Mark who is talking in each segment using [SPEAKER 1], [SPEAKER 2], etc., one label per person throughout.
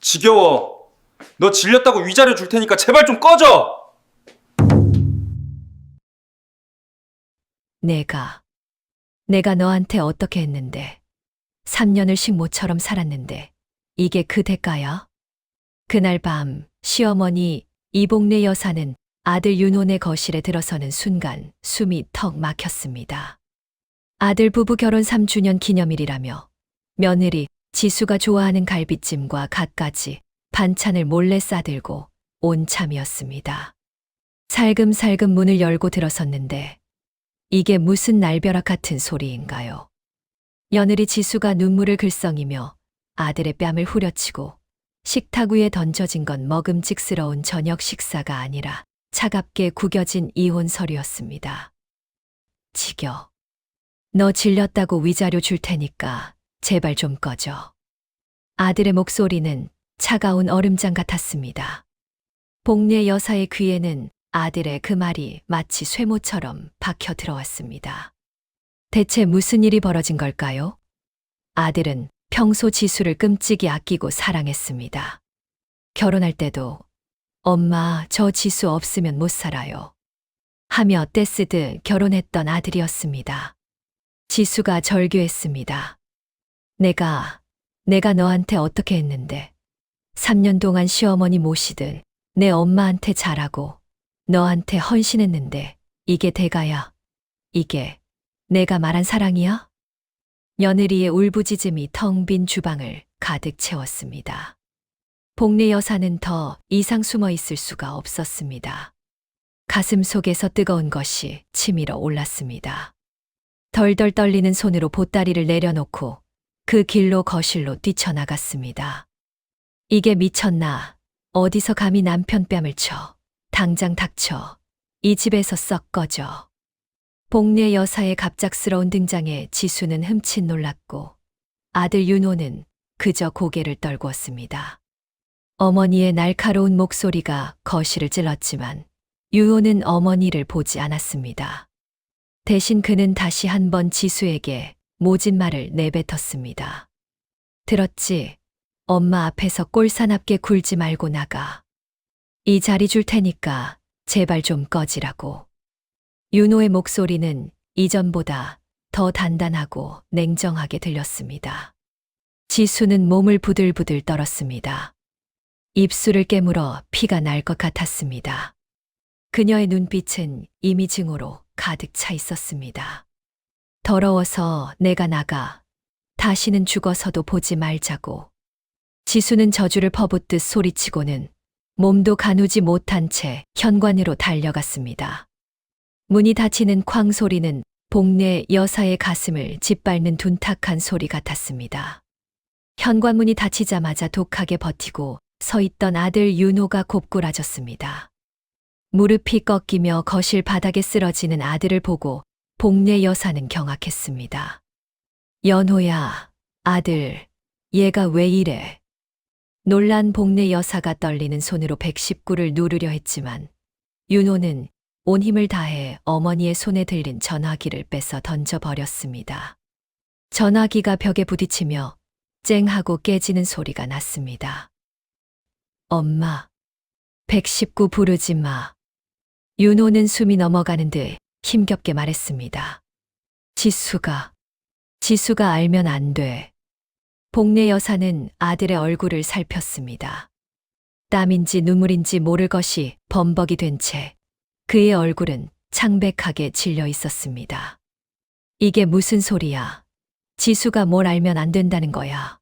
[SPEAKER 1] 지겨워. 너 질렸다고 위자료 줄 테니까 제발 좀 꺼져!
[SPEAKER 2] 내가 너한테 어떻게 했는데. 3년을 식모처럼 살았는데 이게 그 대가야? 그날 밤 시어머니 이복래 여사는 아들 윤혼의 거실에 들어서는 순간 숨이 턱 막혔습니다. 아들 부부 결혼 3주년 기념일이라며 며느리 지수가 좋아하는 갈비찜과 갓까지 반찬을 몰래 싸들고 온 참이었습니다. 살금살금 문을 열고 들어섰는데 이게 무슨 날벼락 같은 소리인가요? 며느리 지수가 눈물을 글썽이며 아들의 뺨을 후려치고 식탁 위에 던져진 건 먹음직스러운 저녁 식사가 아니라 차갑게 구겨진 이혼 서류였습니다. 지겨. 너 질렸다고 위자료 줄 테니까 제발 좀 꺼져. 아들의 목소리는 차가운 얼음장 같았습니다. 복례 여사의 귀에는 아들의 그 말이 마치 쇠모처럼 박혀 들어왔습니다. 대체 무슨 일이 벌어진 걸까요? 아들은 평소 지수를 끔찍이 아끼고 사랑했습니다. 결혼할 때도 엄마, 저 지수 없으면 못 살아요 하며 떼쓰듯 결혼했던 아들이었습니다. 지수가 절규했습니다. 내가 너한테 어떻게 했는데 3년 동안 시어머니 모시듯 내 엄마한테 잘하고 너한테 헌신했는데 이게 대가야? 이게 내가 말한 사랑이야? 며느리의 울부짖음이 텅 빈 주방을 가득 채웠습니다. 복례 여사는 더 이상 숨어 있을 수가 없었습니다. 가슴 속에서 뜨거운 것이 치밀어 올랐습니다. 덜덜 떨리는 손으로 보따리를 내려놓고 그 길로 거실로 뛰쳐나갔습니다. 이게 미쳤나? 어디서 감히 남편 뺨을 쳐? 당장 닥쳐. 이 집에서 썩 꺼져. 복례 여사의 갑작스러운 등장에 지수는 흠칫 놀랐고 아들 윤호는 그저 고개를 떨구었습니다. 어머니의 날카로운 목소리가 거실을 찔렀지만 윤호는 어머니를 보지 않았습니다. 대신 그는 다시 한번 지수에게 모진 말을 내뱉었습니다. 들었지? 엄마 앞에서 꼴사납게 굴지 말고 나가. 이 자리 줄 테니까 제발 좀 꺼지라고. 윤호의 목소리는 이전보다 더 단단하고 냉정하게 들렸습니다. 지수는 몸을 부들부들 떨었습니다. 입술을 깨물어 피가 날 것 같았습니다. 그녀의 눈빛은 이미 증오로 가득 차 있었습니다. 더러워서 내가 나가. 다시는 죽어서도 보지 말자고. 지수는 저주를 퍼붓듯 소리치고는 몸도 가누지 못한 채 현관으로 달려갔습니다. 문이 닫히는 쾅 소리는 복례 여사의 가슴을 짓밟는 둔탁한 소리 같았습니다. 현관문이 닫히자마자 독하게 버티고 서 있던 아들 윤호가 곱고라졌습니다. 무릎이 꺾이며 거실 바닥에 쓰러지는 아들을 보고 복례 여사는 경악했습니다. 연호야, 아들, 얘가 왜 이래? 놀란 복례 여사가 떨리는 손으로 119를 누르려 했지만 윤호는 온 힘을 다해 어머니의 손에 들린 전화기를 뺏어 던져버렸습니다. 전화기가 벽에 부딪히며 쨍하고 깨지는 소리가 났습니다. 엄마, 119 부르지 마. 윤호는 숨이 넘어가는 듯 힘겹게 말했습니다. 지수가 알면 안 돼. 복례 여사는 아들의 얼굴을 살폈습니다. 땀인지 눈물인지 모를 것이 범벅이 된 채 그의 얼굴은 창백하게 질려 있었습니다. 이게 무슨 소리야? 지수가 뭘 알면 안 된다는 거야.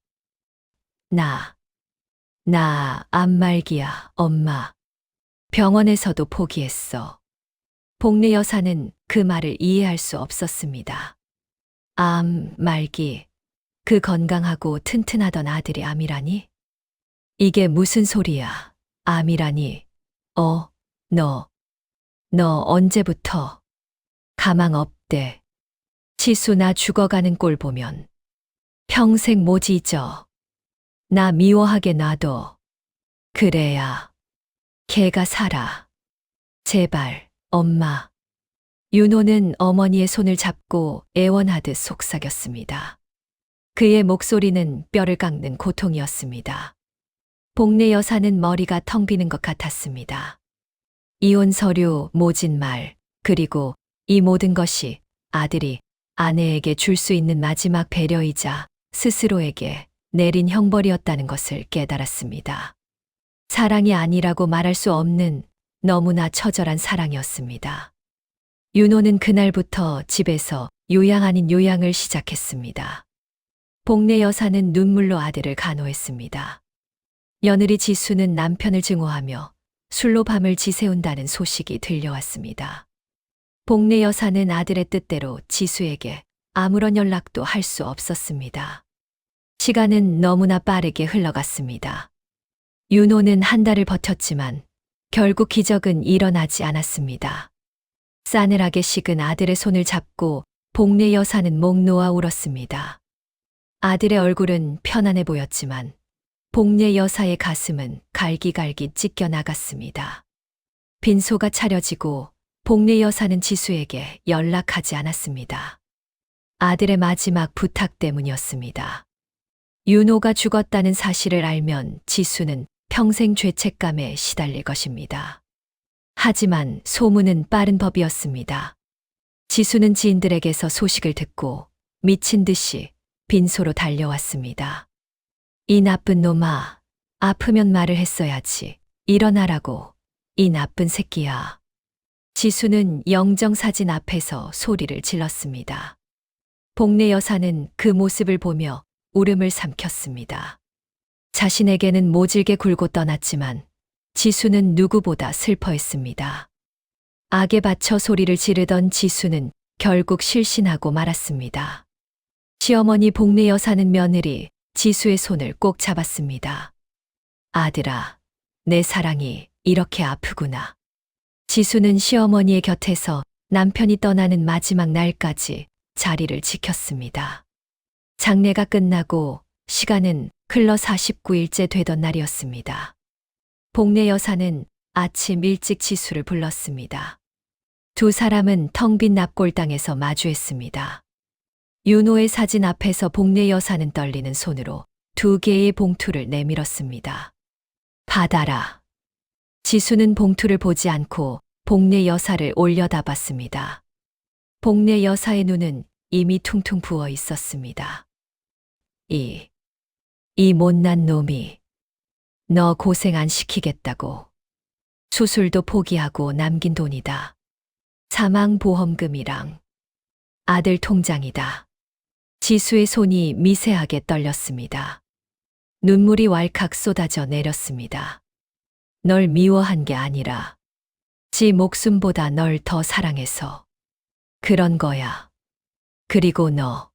[SPEAKER 2] 나 암말기야, 엄마. 병원에서도 포기했어. 복례 여사는 그 말을 이해할 수 없었습니다. 암, 말기. 그 건강하고 튼튼하던 아들이 암이라니? 이게 무슨 소리야? 암이라니? 너 언제부터? 가망 없대. 지수 나 죽어가는 꼴 보면 평생 못 잊어. 나 미워하게 놔둬. 그래야 걔가 살아. 제발, 엄마. 윤호는 어머니의 손을 잡고 애원하듯 속삭였습니다. 그의 목소리는 뼈를 깎는 고통이었습니다. 복례 여사는 머리가 텅 비는 것 같았습니다. 이혼 서류, 모진 말, 그리고 이 모든 것이 아들이 아내에게 줄 수 있는 마지막 배려이자 스스로에게 내린 형벌이었다는 것을 깨달았습니다. 사랑이 아니라고 말할 수 없는 너무나 처절한 사랑이었습니다. 윤호는 그날부터 집에서 요양 아닌 요양을 시작했습니다. 복례 여사는 눈물로 아들을 간호했습니다. 며느리 지수는 남편을 증오하며 술로 밤을 지새운다는 소식이 들려왔습니다. 복례 여사는 아들의 뜻대로 지수에게 아무런 연락도 할 수 없었습니다. 시간은 너무나 빠르게 흘러갔습니다. 윤호는 한 달을 버텼지만 결국 기적은 일어나지 않았습니다. 싸늘하게 식은 아들의 손을 잡고 복례 여사는 목 놓아 울었습니다. 아들의 얼굴은 편안해 보였지만 복례 여사의 가슴은 갈기갈기 찢겨 나갔습니다. 빈소가 차려지고 복례 여사는 지수에게 연락하지 않았습니다. 아들의 마지막 부탁 때문이었습니다. 윤호가 죽었다는 사실을 알면 지수는 평생 죄책감에 시달릴 것입니다. 하지만 소문은 빠른 법이었습니다. 지수는 지인들에게서 소식을 듣고 미친 듯이 빈소로 달려왔습니다. 이 나쁜 놈아, 아프면 말을 했어야지. 일어나라고, 이 나쁜 새끼야. 지수는 영정사진 앞에서 소리를 질렀습니다. 복례 여사는 그 모습을 보며 울음을 삼켰습니다. 자신에게는 모질게 굴고 떠났지만 지수는 누구보다 슬퍼했습니다. 악에 받쳐 소리를 지르던 지수는 결국 실신하고 말았습니다. 시어머니 복례 여사는 며느리 지수의 손을 꼭 잡았습니다. 아들아, 내 사랑이 이렇게 아프구나. 지수는 시어머니의 곁에서 남편이 떠나는 마지막 날까지 자리를 지켰습니다. 장례가 끝나고 시간은 흘러 49일째 되던 날이었습니다. 복례 여사는 아침 일찍 지수를 불렀습니다. 두 사람은 텅 빈 납골당에서 마주했습니다. 윤호의 사진 앞에서 복례 여사는 떨리는 손으로 2개의 봉투를 내밀었습니다. 받아라. 지수는 봉투를 보지 않고 복례 여사를 올려다봤습니다. 복례 여사의 눈은 이미 퉁퉁 부어 있었습니다. 이 못난 놈이 너 고생 안 시키겠다고. 수술도 포기하고 남긴 돈이다. 사망보험금이랑 아들 통장이다. 지수의 손이 미세하게 떨렸습니다. 눈물이 왈칵 쏟아져 내렸습니다. 널 미워한 게 아니라 지 목숨보다 널 더 사랑해서 그런 거야. 그리고 너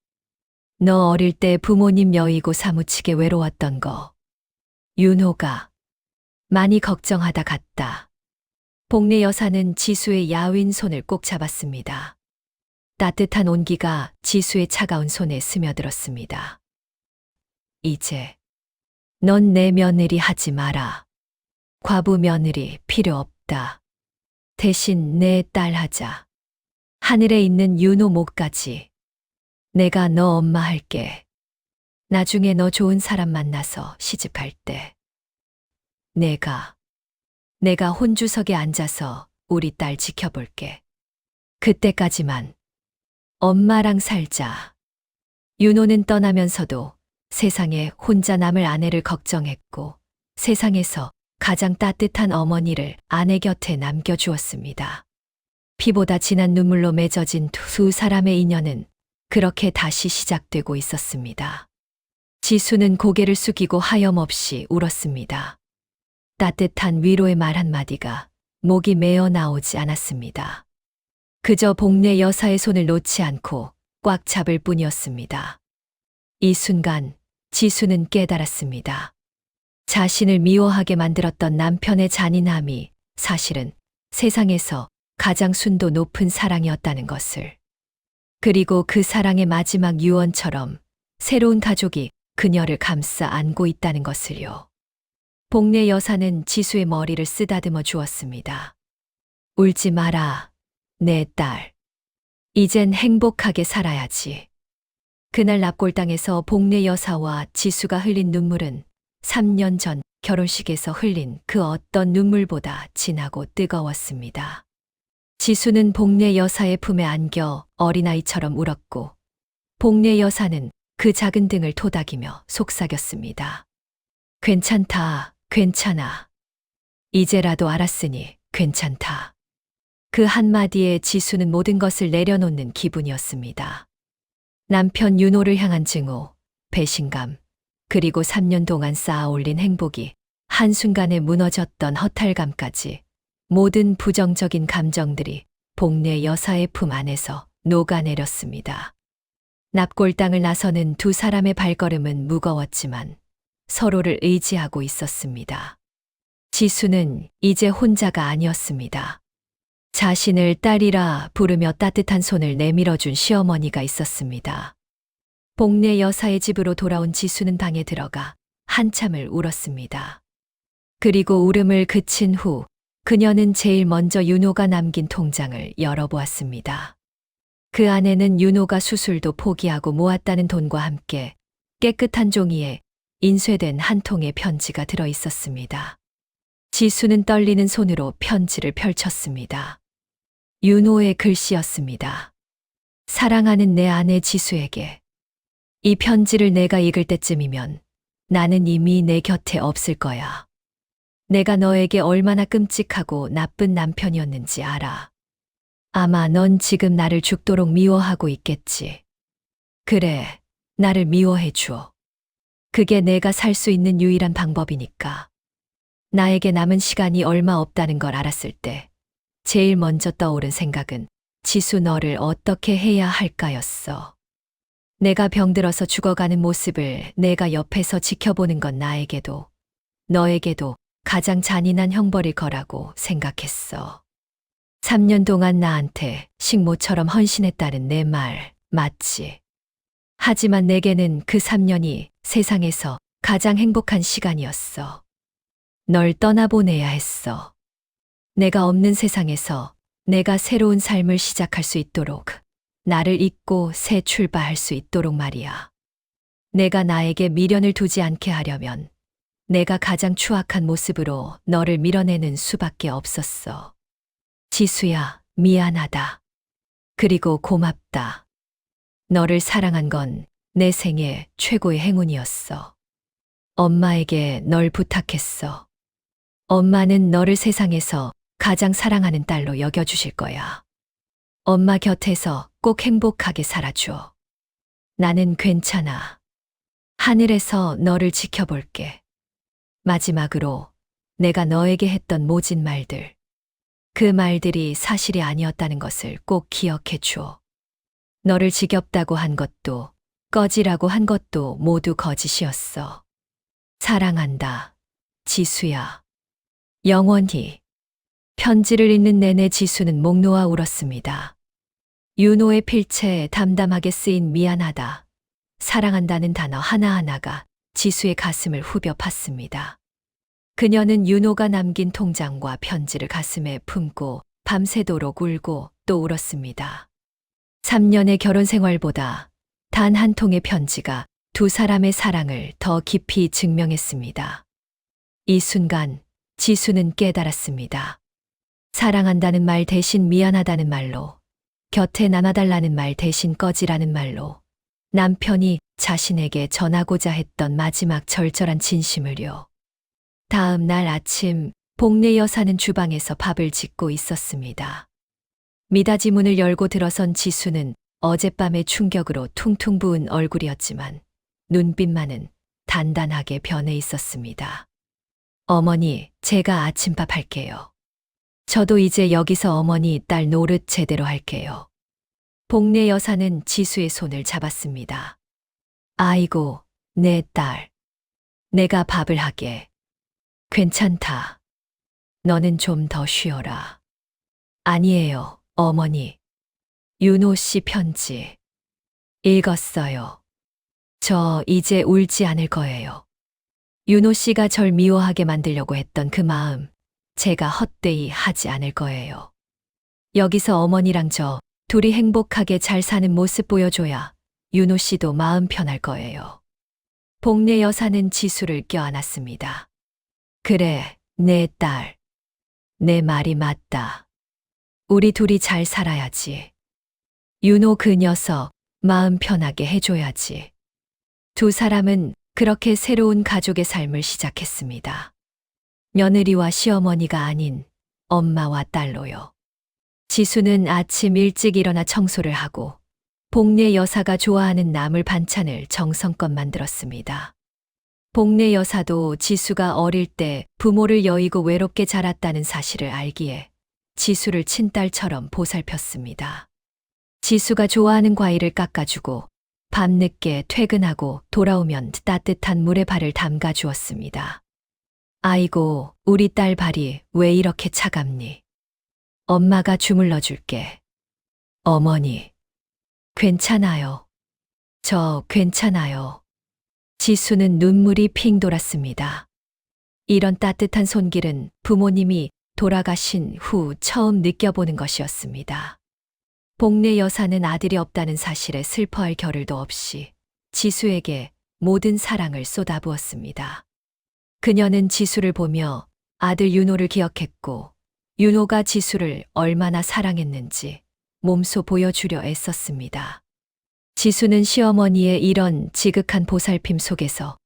[SPEAKER 2] 어릴 때 부모님 여의고 사무치게 외로웠던 거. 윤호가 많이 걱정하다 갔다. 복례 여사는 지수의 야윈 손을 꼭 잡았습니다. 따뜻한 온기가 지수의 차가운 손에 스며들었습니다. 이제 넌 내 며느리 하지 마라. 과부 며느리 필요 없다. 대신 내 딸 하자. 하늘에 있는 윤호 목까지. 내가 너 엄마 할게. 나중에 너 좋은 사람 만나서 시집갈 때. 내가 혼주석에 앉아서 우리 딸 지켜볼게. 그때까지만 엄마랑 살자. 윤호는 떠나면서도 세상에 혼자 남을 아내를 걱정했고 세상에서 가장 따뜻한 어머니를 아내 곁에 남겨주었습니다. 피보다 진한 눈물로 맺어진 두 사람의 인연은 그렇게 다시 시작되고 있었습니다. 지수는 고개를 숙이고 하염없이 울었습니다. 따뜻한 위로의 말 한마디가 목이 메어 나오지 않았습니다. 그저 복례 여사의 손을 놓지 않고 꽉 잡을 뿐이었습니다. 이 순간 지수는 깨달았습니다. 자신을 미워하게 만들었던 남편의 잔인함이 사실은 세상에서 가장 순도 높은 사랑이었다는 것을. 그리고 그 사랑의 마지막 유언처럼 새로운 가족이 그녀를 감싸 안고 있다는 것을요. 복례 여사는 지수의 머리를 쓰다듬어 주었습니다. 울지 마라, 내 딸. 이젠 행복하게 살아야지. 그날 납골당에서 복례 여사와 지수가 흘린 눈물은 3년 전 결혼식에서 흘린 그 어떤 눈물보다 진하고 뜨거웠습니다. 지수는 복례 여사의 품에 안겨 어린아이처럼 울었고, 복례 여사는 그 작은 등을 토닥이며 속삭였습니다. 괜찮다, 괜찮아. 이제라도 알았으니 괜찮다. 그 한마디에 지수는 모든 것을 내려놓는 기분이었습니다. 남편 윤호를 향한 증오, 배신감, 그리고 3년 동안 쌓아 올린 행복이 한순간에 무너졌던 허탈감까지 모든 부정적인 감정들이 복례 여사의 품 안에서 녹아내렸습니다. 납골당을 나서는 두 사람의 발걸음은 무거웠지만 서로를 의지하고 있었습니다. 지수는 이제 혼자가 아니었습니다. 자신을 딸이라 부르며 따뜻한 손을 내밀어준 시어머니가 있었습니다. 복례 여사의 집으로 돌아온 지수는 방에 들어가 한참을 울었습니다. 그리고 울음을 그친 후 그녀는 제일 먼저 윤호가 남긴 통장을 열어보았습니다. 그 안에는 윤호가 수술도 포기하고 모았다는 돈과 함께 깨끗한 종이에 인쇄된 한 통의 편지가 들어 있었습니다. 지수는 떨리는 손으로 편지를 펼쳤습니다. 윤호의 글씨였습니다. 사랑하는 내 아내 지수에게. 이 편지를 내가 읽을 때쯤이면 나는 이미 내 곁에 없을 거야. 내가 너에게 얼마나 끔찍하고 나쁜 남편이었는지 알아. 아마 넌 지금 나를 죽도록 미워하고 있겠지. 그래, 나를 미워해 줘. 그게 내가 살 수 있는 유일한 방법이니까. 나에게 남은 시간이 얼마 없다는 걸 알았을 때 제일 먼저 떠오른 생각은 지수 너를 어떻게 해야 할까였어. 내가 병들어서 죽어가는 모습을 내가 옆에서 지켜보는 건 나에게도 너에게도 가장 잔인한 형벌일 거라고 생각했어. 3년 동안 나한테 식모처럼 헌신했다는 내 말 맞지? 하지만 내게는 그 3년이 세상에서 가장 행복한 시간이었어. 널 떠나보내야 했어. 내가 없는 세상에서 내가 새로운 삶을 시작할 수 있도록, 나를 잊고 새 출발할 수 있도록 말이야. 내가 나에게 미련을 두지 않게 하려면 내가 가장 추악한 모습으로 너를 밀어내는 수밖에 없었어. 지수야, 미안하다. 그리고 고맙다. 너를 사랑한 건 내 생애 최고의 행운이었어. 엄마에게 널 부탁했어. 엄마는 너를 세상에서 가장 사랑하는 딸로 여겨주실 거야. 엄마 곁에서 꼭 행복하게 살아줘. 나는 괜찮아. 하늘에서 너를 지켜볼게. 마지막으로 내가 너에게 했던 모진 말들. 그 말들이 사실이 아니었다는 것을 꼭 기억해 줘. 너를 지겹다고 한 것도, 꺼지라고 한 것도 모두 거짓이었어. 사랑한다, 지수야. 영원히. 편지를 읽는 내내 지수는 목 놓아 울었습니다. 윤호의 필체에 담담하게 쓰인 미안하다, 사랑한다는 단어 하나하나가 지수의 가슴을 후벼 팠습니다. 그녀는 윤호가 남긴 통장과 편지를 가슴에 품고 밤새도록 울고 또 울었습니다. 3년의 결혼 생활보다 단 한 통의 편지가 두 사람의 사랑을 더 깊이 증명했습니다. 이 순간 지수는 깨달았습니다. 사랑한다는 말 대신 미안하다는 말로, 곁에 남아달라는 말 대신 꺼지라는 말로 남편이 자신에게 전하고자 했던 마지막 절절한 진심을요. 다음 날 아침 복례 여사는 주방에서 밥을 짓고 있었습니다. 미닫이 문을 열고 들어선 지수는 어젯밤의 충격으로 퉁퉁 부은 얼굴이었지만 눈빛만은 단단하게 변해 있었습니다. 어머니, 제가 아침밥 할게요. 저도 이제 여기서 어머니 딸 노릇 제대로 할게요. 복례 여사는 지수의 손을 잡았습니다. 아이고, 내 딸. 내가 밥을 하게. 괜찮다. 너는 좀 더 쉬어라. 아니에요, 어머니. 윤호 씨 편지. 읽었어요. 저 이제 울지 않을 거예요. 윤호 씨가 절 미워하게 만들려고 했던 그 마음, 제가 헛되이 하지 않을 거예요. 여기서 어머니랑 저 둘이 행복하게 잘 사는 모습 보여줘야 윤호 씨도 마음 편할 거예요. 복례 여사는 지수를 껴안았습니다. 그래, 내 딸. 내 말이 맞다. 우리 둘이 잘 살아야지. 윤호 그 녀석 마음 편하게 해줘야지. 두 사람은 그렇게 새로운 가족의 삶을 시작했습니다. 며느리와 시어머니가 아닌 엄마와 딸로요. 지수는 아침 일찍 일어나 청소를 하고 복례 여사가 좋아하는 나물 반찬을 정성껏 만들었습니다. 복례 여사도 지수가 어릴 때 부모를 여의고 외롭게 자랐다는 사실을 알기에 지수를 친딸처럼 보살폈습니다. 지수가 좋아하는 과일을 깎아주고 밤늦게 퇴근하고 돌아오면 따뜻한 물에 발을 담가 주었습니다. 아이고, 우리 딸 발이 왜 이렇게 차갑니? 엄마가 주물러 줄게. 어머니, 괜찮아요. 저 괜찮아요. 지수는 눈물이 핑 돌았습니다. 이런 따뜻한 손길은 부모님이 돌아가신 후 처음 느껴보는 것이었습니다. 복례 여사는 아들이 없다는 사실에 슬퍼할 겨를도 없이 지수에게 모든 사랑을 쏟아부었습니다. 그녀는 지수를 보며 아들 윤호를 기억했고 윤호가 지수를 얼마나 사랑했는지 몸소 보여주려 애썼습니다. 지수는 시어머니의 이런 지극한 보살핌 속에서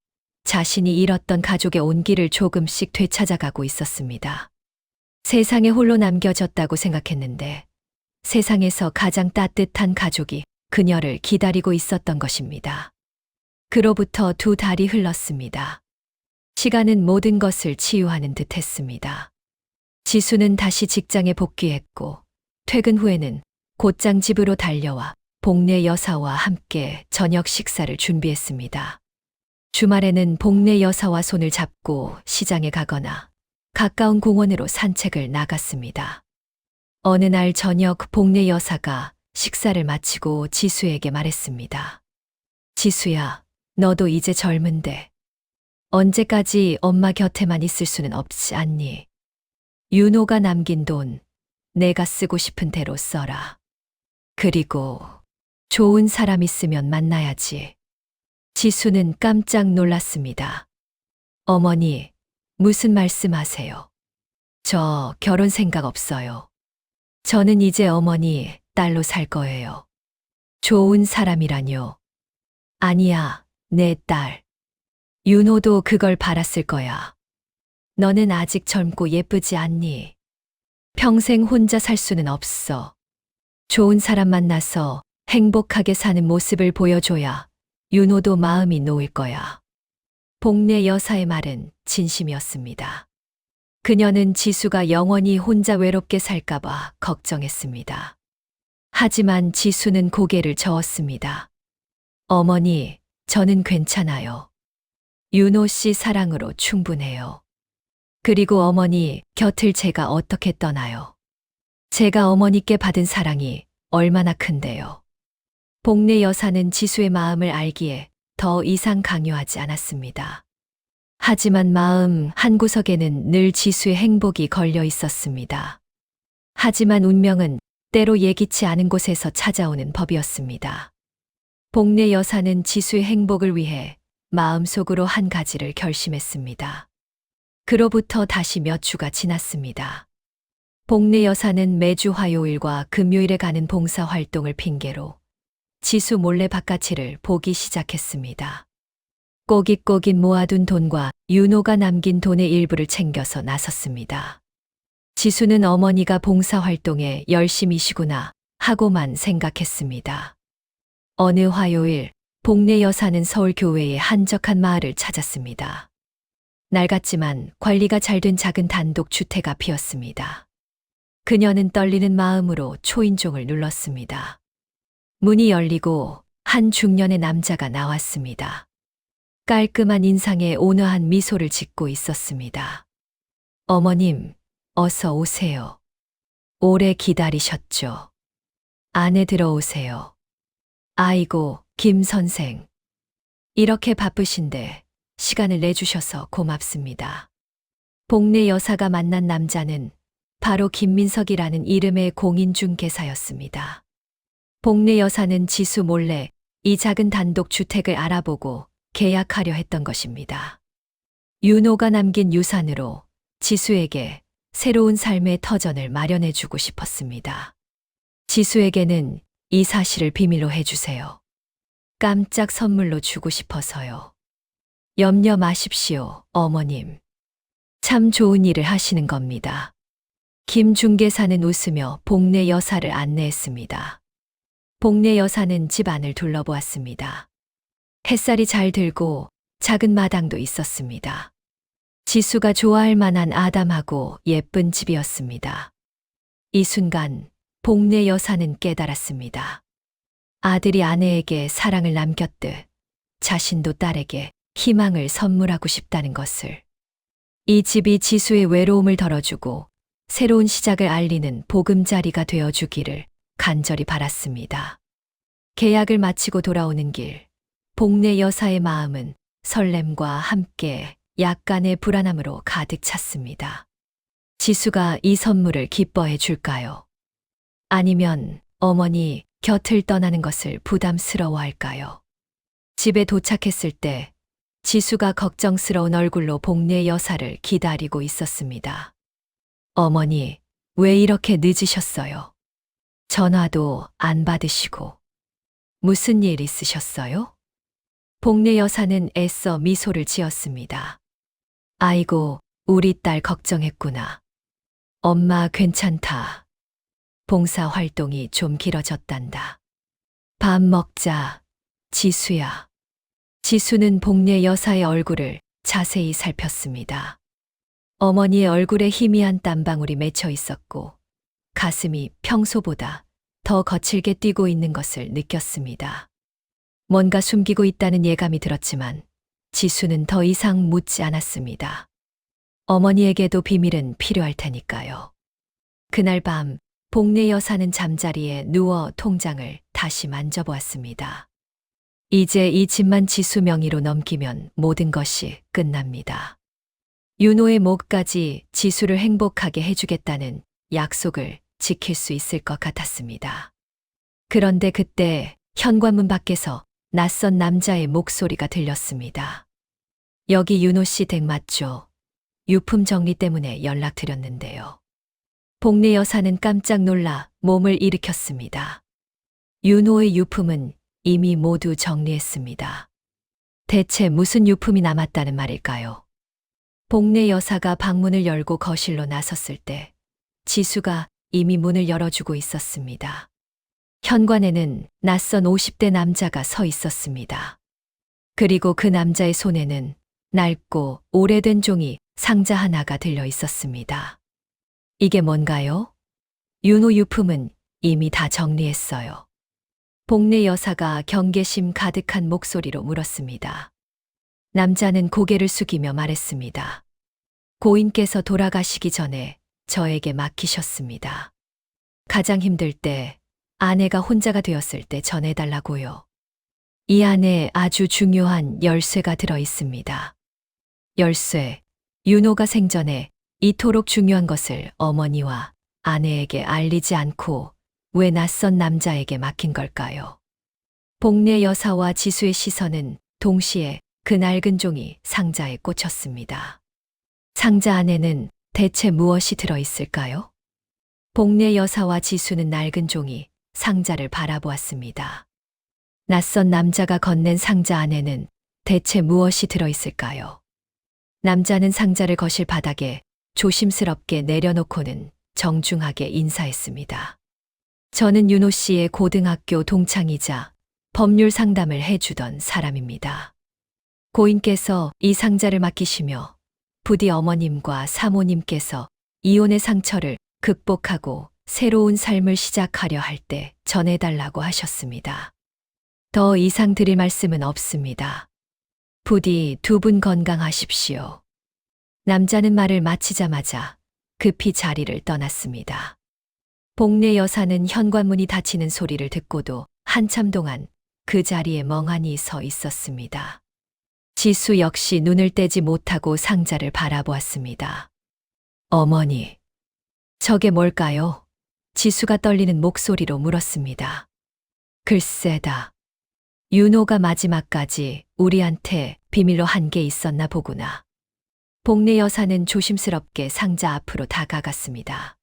[SPEAKER 2] 자신이 잃었던 가족의 온기를 조금씩 되찾아가고 있었습니다. 세상에 홀로 남겨졌다고 생각했는데 세상에서 가장 따뜻한 가족이 그녀를 기다리고 있었던 것입니다. 그로부터 2달이 흘렀습니다. 시간은 모든 것을 치유하는 듯 했습니다. 지수는 다시 직장에 복귀했고 퇴근 후에는 곧장 집으로 달려와 복례 여사와 함께 저녁 식사를 준비했습니다. 주말에는 복례 여사와 손을 잡고 시장에 가거나 가까운 공원으로 산책을 나갔습니다. 어느 날 저녁 복례 여사가 식사를 마치고 지수에게 말했습니다. 지수야, 너도 이제 젊은데 언제까지 엄마 곁에만 있을 수는 없지 않니? 윤호가 남긴 돈 내가 쓰고 싶은 대로 써라. 그리고 좋은 사람 있으면 만나야지. 지수는 깜짝 놀랐습니다. 어머니, 무슨 말씀하세요? 저 결혼 생각 없어요. 저는 이제 어머니 딸로 살 거예요. 좋은 사람이라뇨. 아니야, 내 딸. 윤호도 그걸 바랐을 거야. 너는 아직 젊고 예쁘지 않니? 평생 혼자 살 수는 없어. 좋은 사람 만나서 행복하게 사는 모습을 보여줘야 윤호도 마음이 놓일 거야. 복례 여사의 말은 진심이었습니다. 그녀는 지수가 영원히 혼자 외롭게 살까봐 걱정했습니다. 하지만 지수는 고개를 저었습니다. 어머니, 저는 괜찮아요. 윤호 씨 사랑으로 충분해요. 그리고 어머니 곁을 제가 어떻게 떠나요? 제가 어머니께 받은 사랑이 얼마나 큰데요. 복례 여사는 지수의 마음을 알기에 더 이상 강요하지 않았습니다. 하지만 마음 한구석에는 늘 지수의 행복이 걸려 있었습니다. 하지만 운명은 때로 예기치 않은 곳에서 찾아오는 법이었습니다. 복례 여사는 지수의 행복을 위해 마음속으로 한 가지를 결심했습니다. 그로부터 다시 몇 주가 지났습니다. 복례 여사는 매주 화요일과 금요일에 가는 봉사 활동을 핑계로 지수 몰래 바깥일을 보기 시작했습니다. 꼬깃꼬깃 모아둔 돈과 윤호가 남긴 돈의 일부를 챙겨서 나섰습니다. 지수는 어머니가 봉사 활동에 열심히 쉬구나 하고만 생각했습니다. 어느 화요일 복례 여사는 서울 교외의 한적한 마을을 찾았습니다. 낡았지만 관리가 잘 된 작은 단독 주택 앞이었습니다. 그녀는 떨리는 마음으로 초인종을 눌렀습니다. 문이 열리고 한 중년의 남자가 나왔습니다. 깔끔한 인상에 온화한 미소를 짓고 있었습니다. 어머님, 어서 오세요. 오래 기다리셨죠? 안에 들어오세요. 아이고, 김 선생. 이렇게 바쁘신데 시간을 내주셔서 고맙습니다. 복례 여사가 만난 남자는 바로 김민석이라는 이름의 공인중개사였습니다. 복례 여사는 지수 몰래 이 작은 단독 주택을 알아보고 계약하려 했던 것입니다. 윤호가 남긴 유산으로 지수에게 새로운 삶의 터전을 마련해주고 싶었습니다. 지수에게는 이 사실을 비밀로 해주세요. 깜짝 선물로 주고 싶어서요. 염려 마십시오, 어머님. 참 좋은 일을 하시는 겁니다. 김 중개사는 웃으며 복례 여사를 안내했습니다. 복례 여사는 집안을 둘러보았습니다. 햇살이 잘 들고 작은 마당도 있었습니다. 지수가 좋아할 만한 아담하고 예쁜 집이었습니다. 이 순간 복례 여사는 깨달았습니다. 아들이 아내에게 사랑을 남겼듯 자신도 딸에게 희망을 선물하고 싶다는 것을. 이 집이 지수의 외로움을 덜어주고 새로운 시작을 알리는 보금자리가 되어주기를 간절히 바랐습니다. 계약을 마치고 돌아오는 길, 복례 여사의 마음은 설렘과 함께 약간의 불안함으로 가득 찼습니다. 지수가 이 선물을 기뻐해 줄까요? 아니면 어머니 곁을 떠나는 것을 부담스러워할까요? 집에 도착했을 때 지수가 걱정스러운 얼굴로 복례 여사를 기다리고 있었습니다. 어머니, 왜 이렇게 늦으셨어요? 전화도 안 받으시고. 무슨 일 있으셨어요? 복례 여사는 애써 미소를 지었습니다. 아이고, 우리 딸 걱정했구나. 엄마 괜찮다. 봉사 활동이 좀 길어졌단다. 밥 먹자, 지수야. 지수는 복례 여사의 얼굴을 자세히 살폈습니다. 어머니의 얼굴에 희미한 땀방울이 맺혀 있었고 가슴이 평소보다 더 거칠게 뛰고 있는 것을 느꼈습니다. 뭔가 숨기고 있다는 예감이 들었지만 지수는 더 이상 묻지 않았습니다. 어머니에게도 비밀은 필요할 테니까요. 그날 밤 복례 여사는 잠자리에 누워 통장을 다시 만져보았습니다. 이제 이 집만 지수 명의로 넘기면 모든 것이 끝납니다. 윤호의 목까지 지수를 행복하게 해주겠다는 약속을 지킬 수 있을 것 같았습니다. 그런데 그때 현관문 밖에서 낯선 남자의 목소리가 들렸습니다. 여기 윤호 씨 댁 맞죠? 유품 정리 때문에 연락드렸는데요. 복례 여사는 깜짝 놀라 몸을 일으켰습니다. 윤호의 유품은 이미 모두 정리했습니다. 대체 무슨 유품이 남았다는 말일까요? 복례 여사가 방문을 열고 거실로 나섰을 때 지수가 이미 문을 열어주고 있었습니다. 현관에는 낯선 50대 남자가 서 있었습니다. 그리고 그 남자의 손에는 낡고 오래된 종이 상자 하나가 들려 있었습니다. 이게 뭔가요? 윤호 유품은 이미 다 정리했어요. 복례 여사가 경계심 가득한 목소리로 물었습니다. 남자는 고개를 숙이며 말했습니다. 고인께서 돌아가시기 전에 저에게 맡기셨습니다. 가장 힘들 때, 아내가 혼자가 되었을 때 전해달라고요. 이 안에 아주 중요한 열쇠가 들어 있습니다. 열쇠, 윤호가 생전에 이토록 중요한 것을 어머니와 아내에게 알리지 않고 왜 낯선 남자에게 맡긴 걸까요? 복례 여사와 지수의 시선은 동시에 그 낡은 종이 상자에 꽂혔습니다. 상자 안에는 대체 무엇이 들어 있을까요? 복례 여사와 지수는 낡은 종이 상자를 바라보았습니다. 낯선 남자가 건넨 상자 안에는 대체 무엇이 들어 있을까요? 남자는 상자를 거실 바닥에 조심스럽게 내려놓고는 정중하게 인사했습니다. 저는 윤호 씨의 고등학교 동창이자 법률 상담을 해주던 사람입니다. 고인께서 이 상자를 맡기시며 부디 어머님과 사모님께서 이혼의 상처를 극복하고 새로운 삶을 시작하려 할 때 전해달라고 하셨습니다. 더 이상 드릴 말씀은 없습니다. 부디 두 분 건강하십시오. 남자는 말을 마치자마자 급히 자리를 떠났습니다. 복례 여사는 현관문이 닫히는 소리를 듣고도 한참 동안 그 자리에 멍하니 서 있었습니다. 지수 역시 눈을 떼지 못하고 상자를 바라보았습니다. 어머니, 저게 뭘까요? 지수가 떨리는 목소리로 물었습니다. 글쎄다. 윤호가 마지막까지 우리한테 비밀로 한 게 있었나 보구나. 복례 여사는 조심스럽게 상자 앞으로 다가갔습니다.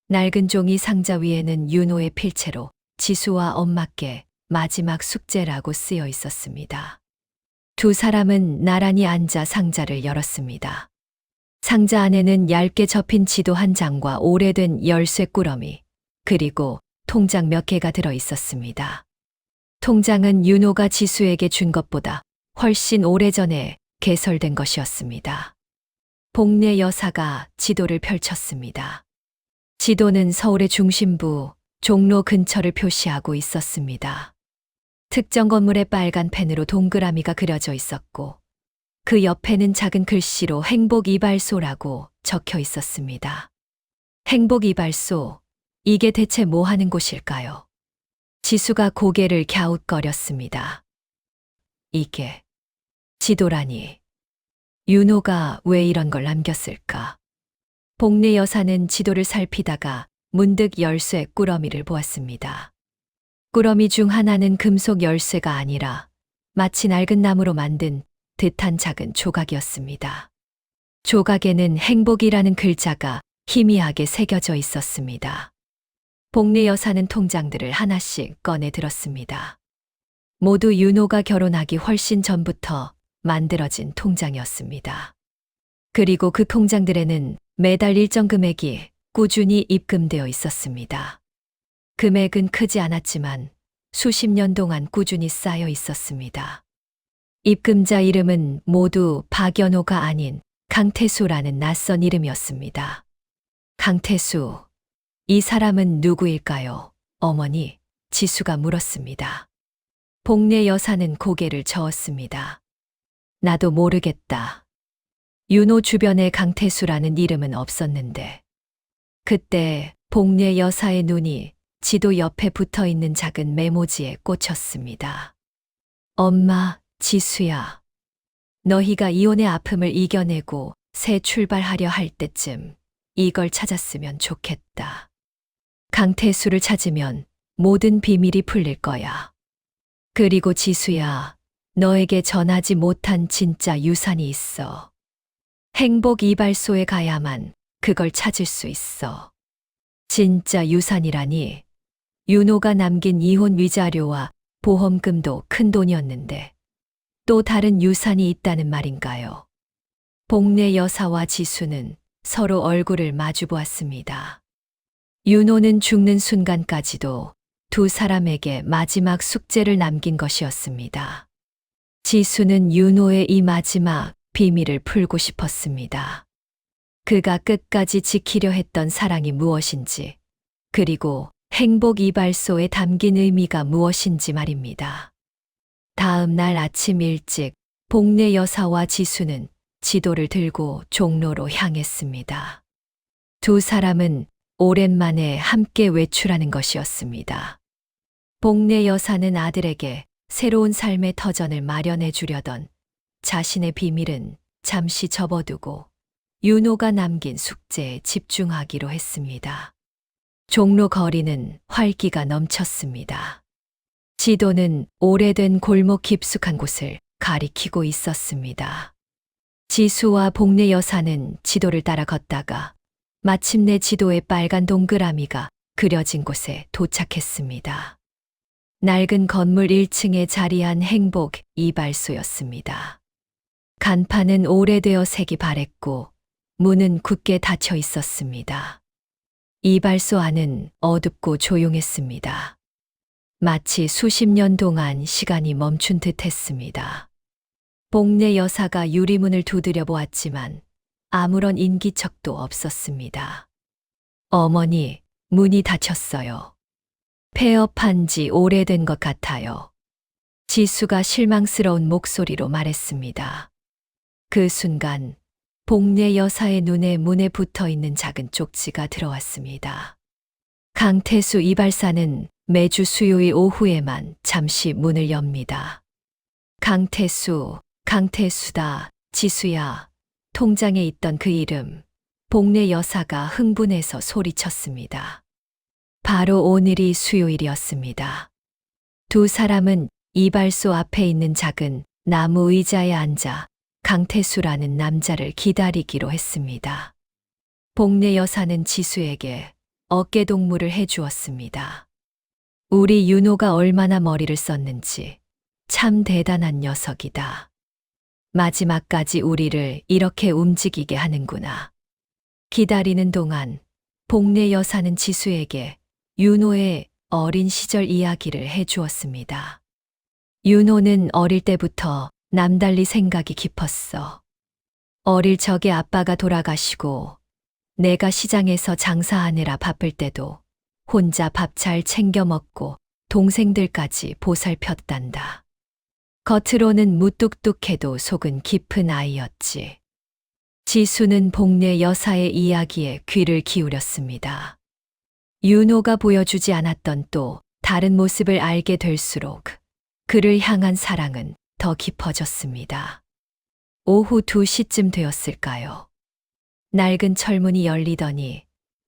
[SPEAKER 2] 낡은 종이 상자 위에는 윤호의 필체로 지수와 엄마께 마지막 숙제라고 쓰여 있었습니다. 두 사람은 나란히 앉아 상자를 열었습니다. 상자 안에는 얇게 접힌 지도 한 장과 오래된 열쇠 꾸러미, 그리고 통장 몇 개가 들어 있었습니다. 통장은 윤호가 지수에게 준 것보다 훨씬 오래전에 개설된 것이었습니다. 복례 여사가 지도를 펼쳤습니다. 지도는 서울의 중심부, 종로 근처를 표시하고 있었습니다. 특정 건물에 빨간 펜으로 동그라미가 그려져 있었고, 그 옆에는 작은 글씨로 행복이발소라고 적혀 있었습니다. 행복이발소, 이게 대체 뭐 하는 곳일까요? 지수가 고개를 갸웃거렸습니다. 이게 지도라니. 윤호가 왜 이런 걸 남겼을까? 복례 여사는 지도를 살피다가 문득 열쇠 꾸러미를 보았습니다. 꾸러미 중 하나는 금속 열쇠가 아니라 마치 낡은 나무로 만든 듯한 작은 조각이었습니다. 조각에는 행복이라는 글자가 희미하게 새겨져 있었습니다. 복례 여사는 통장들을 하나씩 꺼내 들었습니다. 모두 윤호가 결혼하기 훨씬 전부터 만들어진 통장이었습니다. 그리고 그 통장들에는 매달 일정 금액이 꾸준히 입금되어 있었습니다. 금액은 크지 않았지만 수십 년 동안 꾸준히 쌓여 있었습니다. 입금자 이름은 모두 박연호가 아닌 강태수라는 낯선 이름이었습니다. 강태수, 이 사람은 누구일까요? 어머니, 지수가 물었습니다. 복례 여사는 고개를 저었습니다. 나도 모르겠다. 윤호 주변에 강태수라는 이름은 없었는데. 그때 복례 여사의 눈이 지도 옆에 붙어 있는 작은 메모지에 꽂혔습니다. 엄마, 지수야. 너희가 이혼의 아픔을 이겨내고 새 출발하려 할 때쯤 이걸 찾았으면 좋겠다. 강태수를 찾으면 모든 비밀이 풀릴 거야. 그리고 지수야, 너에게 전하지 못한 진짜 유산이 있어. 행복 이발소에 가야만 그걸 찾을 수 있어. 진짜 유산이라니. 윤호가 남긴 이혼 위자료와 보험금도 큰 돈이었는데 또 다른 유산이 있다는 말인가요? 복례 여사와 지수는 서로 얼굴을 마주 보았습니다. 윤호는 죽는 순간까지도 두 사람에게 마지막 숙제를 남긴 것이었습니다. 지수는 윤호의 이 마지막 비밀을 풀고 싶었습니다. 그가 끝까지 지키려 했던 사랑이 무엇인지, 그리고 행복 이발소에 담긴 의미가 무엇인지 말입니다. 다음 날 아침 일찍 복례 여사와 지수는 지도를 들고 종로로 향했습니다. 두 사람은 오랜만에 함께 외출하는 것이었습니다. 복례 여사는 아들에게 새로운 삶의 터전을 마련해 주려던 자신의 비밀은 잠시 접어두고 윤호가 남긴 숙제에 집중하기로 했습니다. 종로 거리는 활기가 넘쳤습니다. 지도는 오래된 골목 깊숙한 곳을 가리키고 있었습니다. 지수와 복례 여사는 지도를 따라 걷다가 마침내 지도에 빨간 동그라미가 그려진 곳에 도착했습니다. 낡은 건물 1층에 자리한 행복 이발소였습니다. 간판은 오래되어 색이 바랬고 문은 굳게 닫혀 있었습니다. 이발소 안은 어둡고 조용했습니다. 마치 수십 년 동안 시간이 멈춘 듯 했습니다. 복례 여사가 유리문을 두드려 보았지만 아무런 인기척도 없었습니다. 어머니, 문이 닫혔어요. 폐업한 지 오래된 것 같아요. 지수가 실망스러운 목소리로 말했습니다. 그 순간 복례 여사의 눈에 문에 붙어 있는 작은 쪽지가 들어왔습니다. 강태수 이발사는 매주 수요일 오후에만 잠시 문을 엽니다. 강태수, 강태수다, 지수야. 통장에 있던 그 이름, 복례 여사가 흥분해서 소리쳤습니다. 바로 오늘이 수요일이었습니다. 두 사람은 이발소 앞에 있는 작은 나무 의자에 앉아 강태수라는 남자를 기다리기로 했습니다. 복례 여사는 지수에게 어깨동무를 해주었습니다. 우리 윤호가 얼마나 머리를 썼는지 참 대단한 녀석이다. 마지막까지 우리를 이렇게 움직이게 하는구나. 기다리는 동안 복례 여사는 지수에게 윤호의 어린 시절 이야기를 해주었습니다. 윤호는 어릴 때부터 남달리 생각이 깊었어. 어릴 적에 아빠가 돌아가시고 내가 시장에서 장사하느라 바쁠 때도 혼자 밥 잘 챙겨 먹고 동생들까지 보살폈단다. 겉으로는 무뚝뚝해도 속은 깊은 아이였지. 지수는 복례 여사의 이야기에 귀를 기울였습니다. 윤호가 보여주지 않았던 또 다른 모습을 알게 될수록 그를 향한 사랑은 더 깊어졌습니다. 오후 2시쯤 되었을까요? 낡은 철문이 열리더니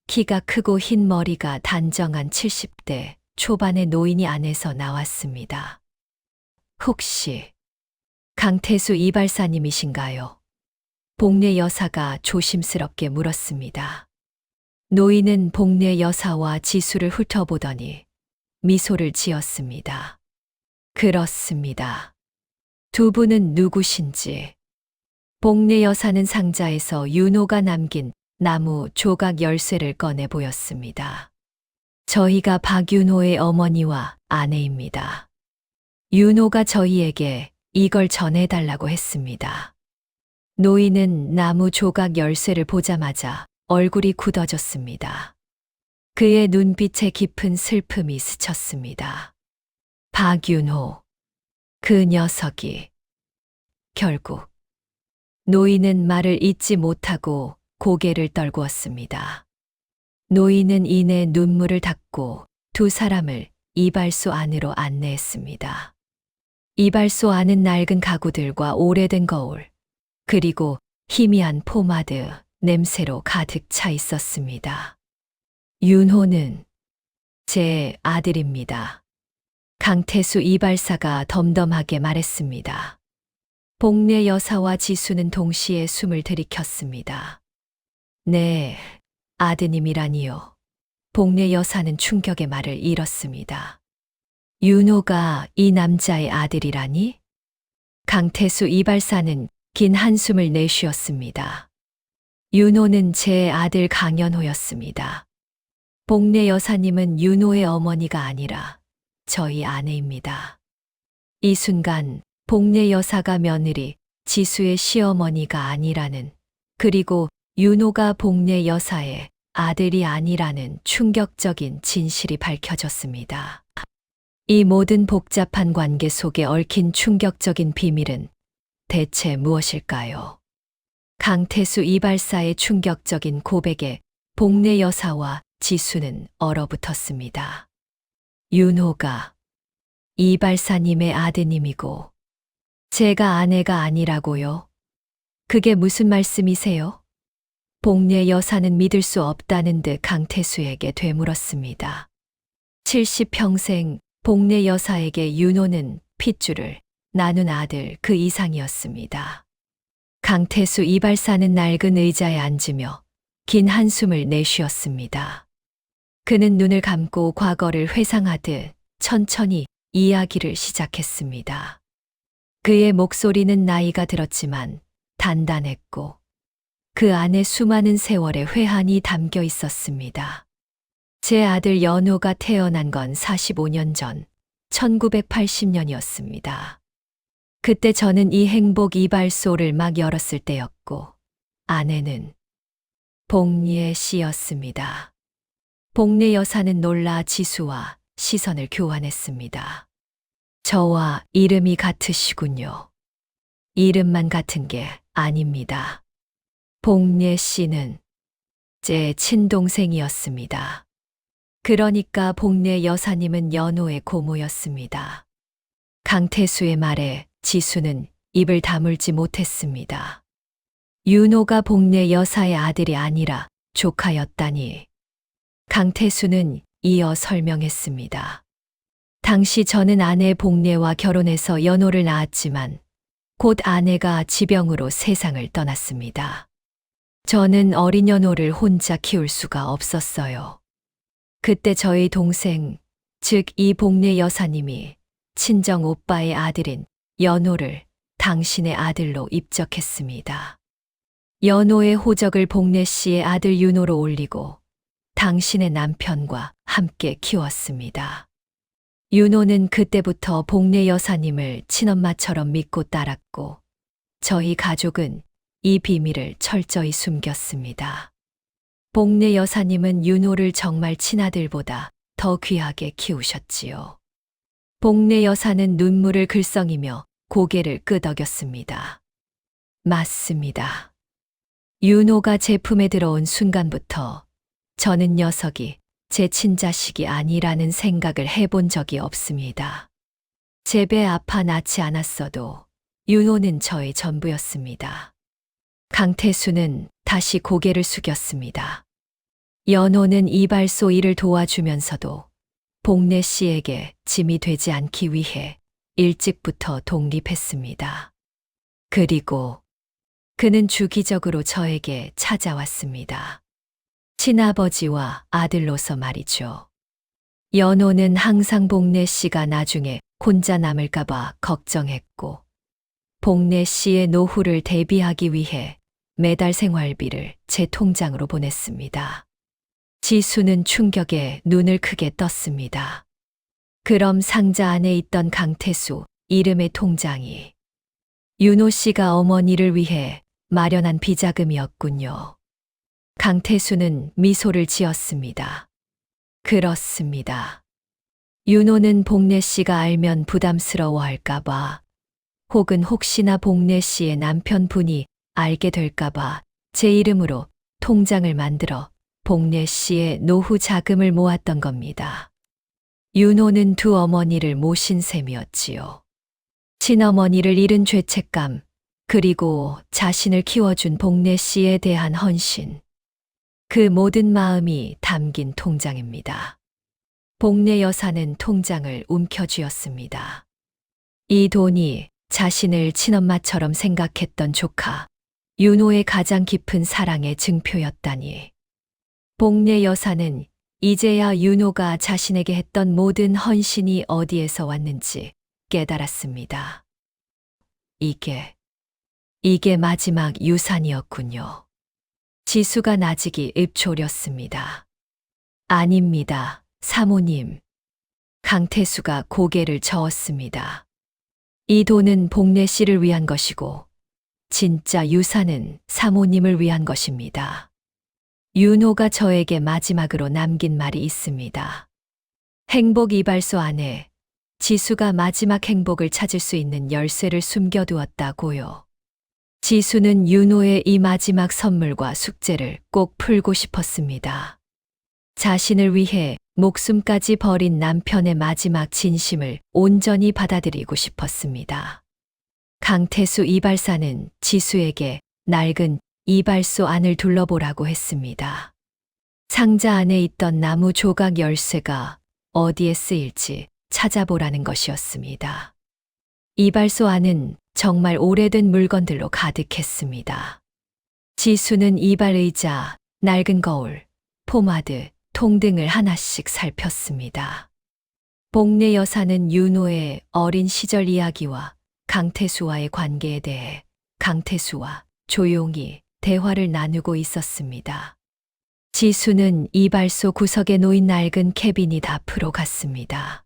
[SPEAKER 2] 키가 크고 흰 머리가 단정한 70대 초반의 노인이 안에서 나왔습니다. 혹시 강태수 이발사님이신가요? 복례 여사가 조심스럽게 물었습니다. 노인은 복례 여사와 지수를 훑어보더니 미소를 지었습니다. 그렇습니다. 두 분은 누구신지. 복례 여사는 상자에서 윤호가 남긴 나무 조각 열쇠를 꺼내 보였습니다. 저희가 박윤호의 어머니와 아내입니다. 윤호가 저희에게 이걸 전해달라고 했습니다. 노인은 나무 조각 열쇠를 보자마자 얼굴이 굳어졌습니다. 그의 눈빛에 깊은 슬픔이 스쳤습니다. 박윤호, 그 녀석이. 결국 노인은 말을 잇지 못하고 고개를 떨구었습니다. 노인은 이내 눈물을 닦고 두 사람을 이발소 안으로 안내했습니다. 이발소 안은 낡은 가구들과 오래된 거울, 그리고 희미한 포마드 냄새로 가득 차 있었습니다. 윤호는 제 아들입니다. 강태수 이발사가 덤덤하게 말했습니다. 복례 여사와 지수는 동시에 숨을 들이켰습니다. 네, 아드님이라니요. 복례 여사는 충격의 말을 잃었습니다. 윤호가 이 남자의 아들이라니? 강태수 이발사는 긴 한숨을 내쉬었습니다. 윤호는 제 아들 강연호였습니다. 복례 여사님은 윤호의 어머니가 아니라 저희 아내입니다. 이 순간 복례 여사가 며느리 지수의 시어머니가 아니라는, 그리고 윤호가 복례 여사의 아들이 아니라는 충격적인 진실이 밝혀졌습니다. 이 모든 복잡한 관계 속에 얽힌 충격적인 비밀은 대체 무엇일까요? 강태수 이발사의 충격적인 고백에 복례 여사와 지수는 얼어붙었습니다. 윤호가 이발사님의 아드님이고 제가 아내가 아니라고요? 그게 무슨 말씀이세요? 복례 여사는 믿을 수 없다는 듯 강태수에게 되물었습니다. 70평생 복례 여사에게 윤호는 핏줄을 나눈 아들 그 이상이었습니다. 강태수 이발사는 낡은 의자에 앉으며 긴 한숨을 내쉬었습니다. 그는 눈을 감고 과거를 회상하듯 천천히 이야기를 시작했습니다. 그의 목소리는 나이가 들었지만 단단했고 그 안에 수많은 세월의 회한이 담겨 있었습니다. 제 아들 연호가 태어난 건 45년 전 1980년이었습니다. 그때 저는 이 행복 이발소를 막 열었을 때였고 아내는 복례 씨였습니다. 복례 여사는 놀라 지수와 시선을 교환했습니다. 저와 이름이 같으시군요. 이름만 같은 게 아닙니다. 복례 씨는 제 친동생이었습니다. 그러니까 복례 여사님은 연호의 고모였습니다. 강태수의 말에 지수는 입을 다물지 못했습니다. 윤호가 복례 여사의 아들이 아니라 조카였다니. 강태수는 이어 설명했습니다. 당시 저는 아내 복례와 결혼해서 연호를 낳았지만 곧 아내가 지병으로 세상을 떠났습니다. 저는 어린 연호를 혼자 키울 수가 없었어요. 그때 저희 동생, 즉 이 복례 여사님이 친정 오빠의 아들인 연호를 당신의 아들로 입적했습니다. 연호의 호적을 복례 씨의 아들 윤호로 올리고 당신의 남편과 함께 키웠습니다. 윤호는 그때부터 복례 여사님을 친엄마처럼 믿고 따랐고 저희 가족은 이 비밀을 철저히 숨겼습니다. 복례 여사님은 윤호를 정말 친아들보다 더 귀하게 키우셨지요. 복례 여사는 눈물을 글썽이며 고개를 끄덕였습니다. 맞습니다. 윤호가 제 품에 들어온 순간부터 저는 녀석이 제 친자식이 아니라는 생각을 해본 적이 없습니다. 제 배 아파 낳지 않았어도 윤호는 저의 전부였습니다. 강태수는 다시 고개를 숙였습니다. 연호는 이발소 일을 도와주면서도 복례 씨에게 짐이 되지 않기 위해 일찍부터 독립했습니다. 그리고 그는 주기적으로 저에게 찾아왔습니다. 친아버지와 아들로서 말이죠. 연호는 항상 복례 씨가 나중에 혼자 남을까봐 걱정했고, 복례 씨의 노후를 대비하기 위해 매달 생활비를 제 통장으로 보냈습니다. 지수는 충격에 눈을 크게 떴습니다. 그럼 상자 안에 있던 강태수 이름의 통장이 윤호 씨가 어머니를 위해 마련한 비자금이었군요. 강태수는 미소를 지었습니다. 그렇습니다. 윤호는 복례 씨가 알면 부담스러워할까봐, 혹은 혹시나 복례 씨의 남편분이 알게 될까봐 제 이름으로 통장을 만들어 복례 씨의 노후 자금을 모았던 겁니다. 윤호는 두 어머니를 모신 셈이었지요. 친어머니를 잃은 죄책감, 그리고 자신을 키워준 복례 씨에 대한 헌신. 그 모든 마음이 담긴 통장입니다. 복례 여사는 통장을 움켜쥐었습니다. 이 돈이 자신을 친엄마처럼 생각했던 조카, 윤호의 가장 깊은 사랑의 증표였다니. 복례 여사는 이제야 윤호가 자신에게 했던 모든 헌신이 어디에서 왔는지 깨달았습니다. 이게 마지막 유산이었군요. 지수가 나직이 읊조렸습니다. 아닙니다, 사모님. 강태수가 고개를 저었습니다. 이 돈은 복례 씨를 위한 것이고, 진짜 유산은 사모님을 위한 것입니다. 윤호가 저에게 마지막으로 남긴 말이 있습니다. 행복 이발소 안에 지수가 마지막 행복을 찾을 수 있는 열쇠를 숨겨두었다고요. 지수는 윤호의 이 마지막 선물과 숙제를 꼭 풀고 싶었습니다. 자신을 위해 목숨까지 버린 남편의 마지막 진심을 온전히 받아들이고 싶었습니다. 강태수 이발사는 지수에게 낡은 이발소 안을 둘러보라고 했습니다. 상자 안에 있던 나무 조각 열쇠가 어디에 쓰일지 찾아보라는 것이었습니다. 이발소 안은 정말 오래된 물건들로 가득했습니다. 지수는 이발의자, 낡은 거울, 포마드, 통 등을 하나씩 살폈습니다. 복례 여사는 윤호의 어린 시절 이야기와 강태수와의 관계에 대해 강태수와 조용히 대화를 나누고 있었습니다. 지수는 이발소 구석에 놓인 낡은 캐비닛 앞으로 갔습니다.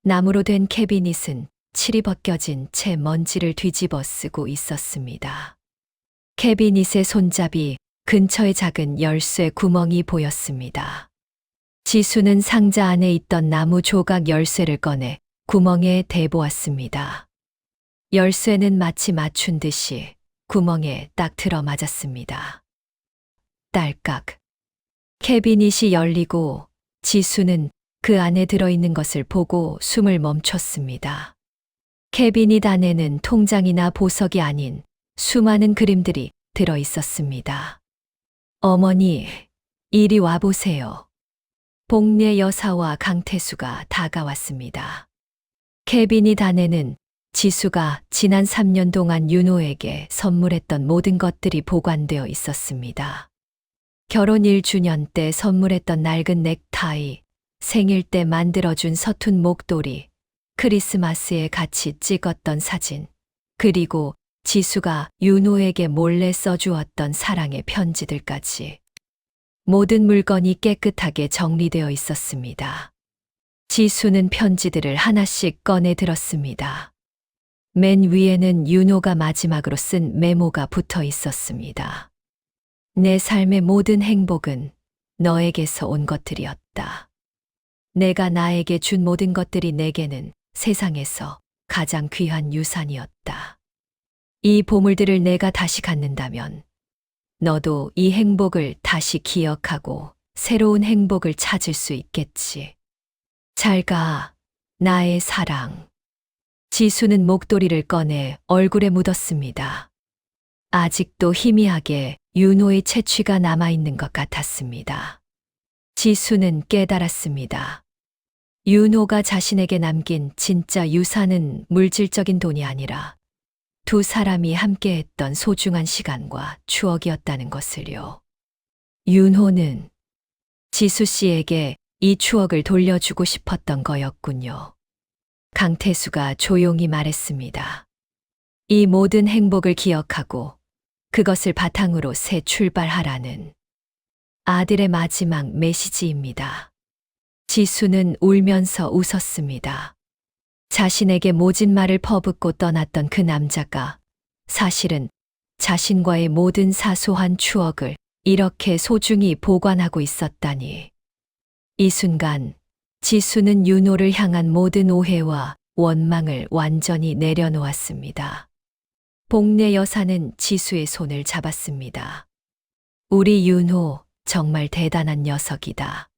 [SPEAKER 2] 나무로 된 캐비닛은 칠이 벗겨진 채 먼지를 뒤집어 쓰고 있었습니다. 캐비닛의 손잡이 근처에 작은 열쇠 구멍이 보였습니다. 지수는 상자 안에 있던 나무 조각 열쇠를 꺼내 구멍에 대보았습니다. 열쇠는 마치 맞춘 듯이 구멍에 딱 들어맞았습니다. 딸깍. 캐비닛이 열리고 지수는 그 안에 들어있는 것을 보고 숨을 멈췄습니다. 캐비닛 안에는 통장이나 보석이 아닌 수많은 그림들이 들어 있었습니다. 어머니, 이리 와보세요. 복례 여사와 강태수가 다가왔습니다. 캐비닛 안에는 지수가 지난 3년 동안 윤호에게 선물했던 모든 것들이 보관되어 있었습니다. 결혼 1주년 때 선물했던 낡은 넥타이, 생일 때 만들어준 서툰 목도리, 크리스마스에 같이 찍었던 사진, 그리고 지수가 윤호에게 몰래 써주었던 사랑의 편지들까지. 모든 물건이 깨끗하게 정리되어 있었습니다. 지수는 편지들을 하나씩 꺼내 들었습니다. 맨 위에는 윤호가 마지막으로 쓴 메모가 붙어 있었습니다. 내 삶의 모든 행복은 너에게서 온 것들이었다. 내가 나에게 준 모든 것들이 내게는 세상에서 가장 귀한 유산이었다. 이 보물들을 내가 다시 갖는다면 너도 이 행복을 다시 기억하고 새로운 행복을 찾을 수 있겠지. 잘 가, 나의 사랑. 지수는 목도리를 꺼내 얼굴에 묻었습니다. 아직도 희미하게 윤호의 채취가 남아있는 것 같았습니다. 지수는 깨달았습니다. 윤호가 자신에게 남긴 진짜 유산은 물질적인 돈이 아니라 두 사람이 함께했던 소중한 시간과 추억이었다는 것을요. 윤호는 지수 씨에게 이 추억을 돌려주고 싶었던 거였군요. 강태수가 조용히 말했습니다. 이 모든 행복을 기억하고 그것을 바탕으로 새 출발하라는 아들의 마지막 메시지입니다. 지수는 울면서 웃었습니다. 자신에게 모진 말을 퍼붓고 떠났던 그 남자가 사실은 자신과의 모든 사소한 추억을 이렇게 소중히 보관하고 있었다니. 이 순간 지수는 윤호를 향한 모든 오해와 원망을 완전히 내려놓았습니다. 복례 여사는 지수의 손을 잡았습니다. 우리 윤호 정말 대단한 녀석이다.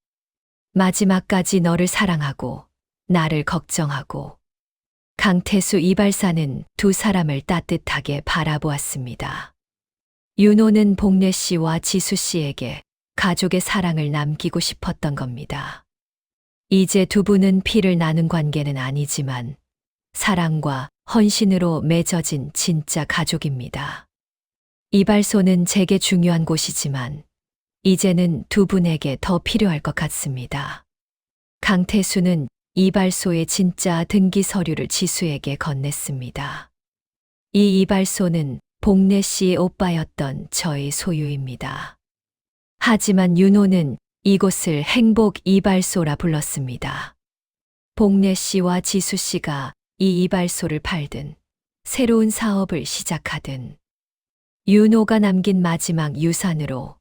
[SPEAKER 2] 마지막까지 너를 사랑하고 나를 걱정하고. 강태수 이발사는 두 사람을 따뜻하게 바라보았습니다. 윤호는 복례 씨와 지수 씨에게 가족의 사랑을 남기고 싶었던 겁니다. 이제 두 분은 피를 나눈 관계는 아니지만 사랑과 헌신으로 맺어진 진짜 가족입니다. 이발소는 제게 중요한 곳이지만 이제는 두 분에게 더 필요할 것 같습니다. 강태수는 이발소의 진짜 등기 서류를 지수에게 건넸습니다. 이 이발소는 복례 씨의 오빠였던 저의 소유입니다. 하지만 윤호는 이곳을 행복 이발소라 불렀습니다. 복례 씨와 지수 씨가 이 이발소를 팔든 새로운 사업을 시작하든 윤호가 남긴 마지막 유산으로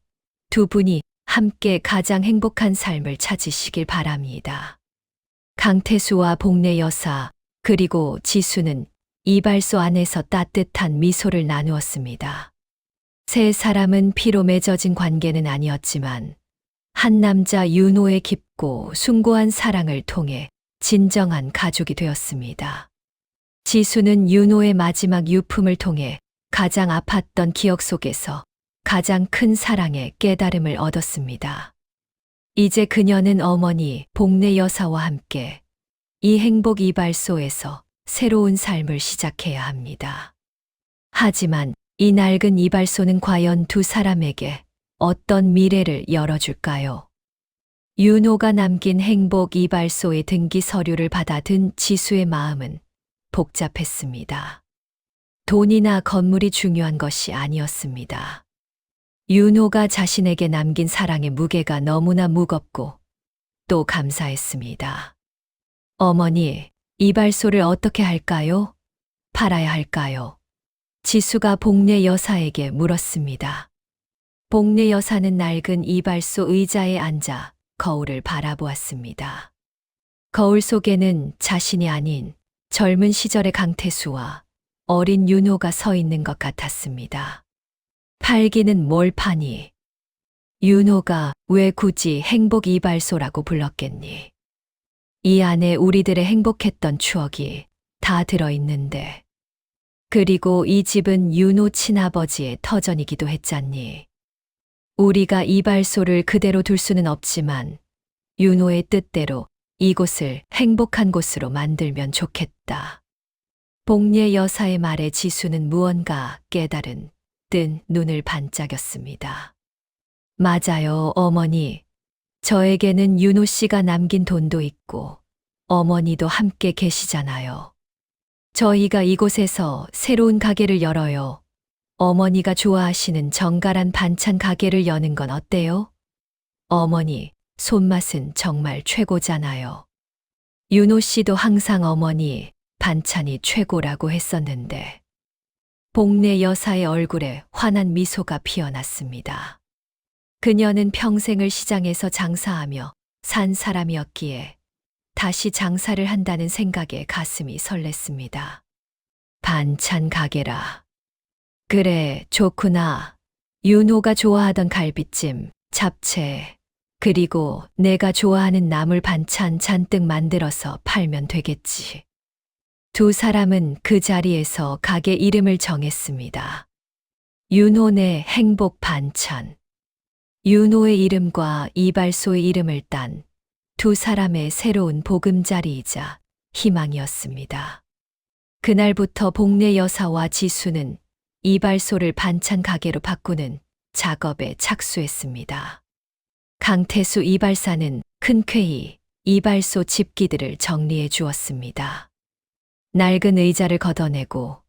[SPEAKER 2] 두 분이 함께 가장 행복한 삶을 찾으시길 바랍니다. 강태수와 복례 여사 그리고 지수는 이발소 안에서 따뜻한 미소를 나누었습니다. 세 사람은 피로 맺어진 관계는 아니었지만 한 남자 윤호의 깊고 숭고한 사랑을 통해 진정한 가족이 되었습니다. 지수는 윤호의 마지막 유품을 통해 가장 아팠던 기억 속에서 가장 큰 사랑의 깨달음을 얻었습니다. 이제 그녀는 어머니 복례 여사와 함께 이 행복 이발소에서 새로운 삶을 시작해야 합니다. 하지만 이 낡은 이발소는 과연 두 사람에게 어떤 미래를 열어줄까요? 윤호가 남긴 행복 이발소의 등기 서류를 받아든 지수의 마음은 복잡했습니다. 돈이나 건물이 중요한 것이 아니었습니다. 윤호가 자신에게 남긴 사랑의 무게가 너무나 무겁고 또 감사했습니다. 어머니, 이발소를 어떻게 할까요? 팔아야 할까요? 지수가 복례 여사에게 물었습니다. 복례 여사는 낡은 이발소 의자에 앉아 거울을 바라보았습니다. 거울 속에는 자신이 아닌 젊은 시절의 강태수와 어린 윤호가 서 있는 것 같았습니다. 팔기는 뭘 파니? 윤호가 왜 굳이 행복 이발소라고 불렀겠니? 이 안에 우리들의 행복했던 추억이 다 들어있는데. 그리고 이 집은 윤호 친아버지의 터전이기도 했잖니. 우리가 이발소를 그대로 둘 수는 없지만 윤호의 뜻대로 이곳을 행복한 곳으로 만들면 좋겠다. 복례 여사의 말에 지수는 무언가 깨달은 뜬 눈을 반짝였습니다. 맞아요, 어머니. 저에게는 윤호 씨가 남긴 돈도 있고 어머니도 함께 계시잖아요. 저희가 이곳에서 새로운 가게를 열어요. 어머니가 좋아하시는 정갈한 반찬 가게를 여는 건 어때요? 어머니, 손맛은 정말 최고잖아요. 윤호 씨도 항상 어머니 반찬이 최고라고 했었는데. 복례 여사의 얼굴에 환한 미소가 피어났습니다. 그녀는 평생을 시장에서 장사하며 산 사람이었기에 다시 장사를 한다는 생각에 가슴이 설렜습니다. 반찬 가게라. 그래, 좋구나. 윤호가 좋아하던 갈비찜, 잡채, 그리고 내가 좋아하는 나물 반찬 잔뜩 만들어서 팔면 되겠지. 두 사람은 그 자리에서 가게 이름을 정했습니다. 윤호네 행복 반찬. 윤호의 이름과 이발소의 이름을 딴 두 사람의 새로운 보금자리이자 희망이었습니다. 그날부터 복례 여사와 지수는 이발소를 반찬 가게로 바꾸는 작업에 착수했습니다. 강태수 이발사는 흔쾌히 이발소 집기들을 정리해 주었습니다. 낡은 의자를 걷어내고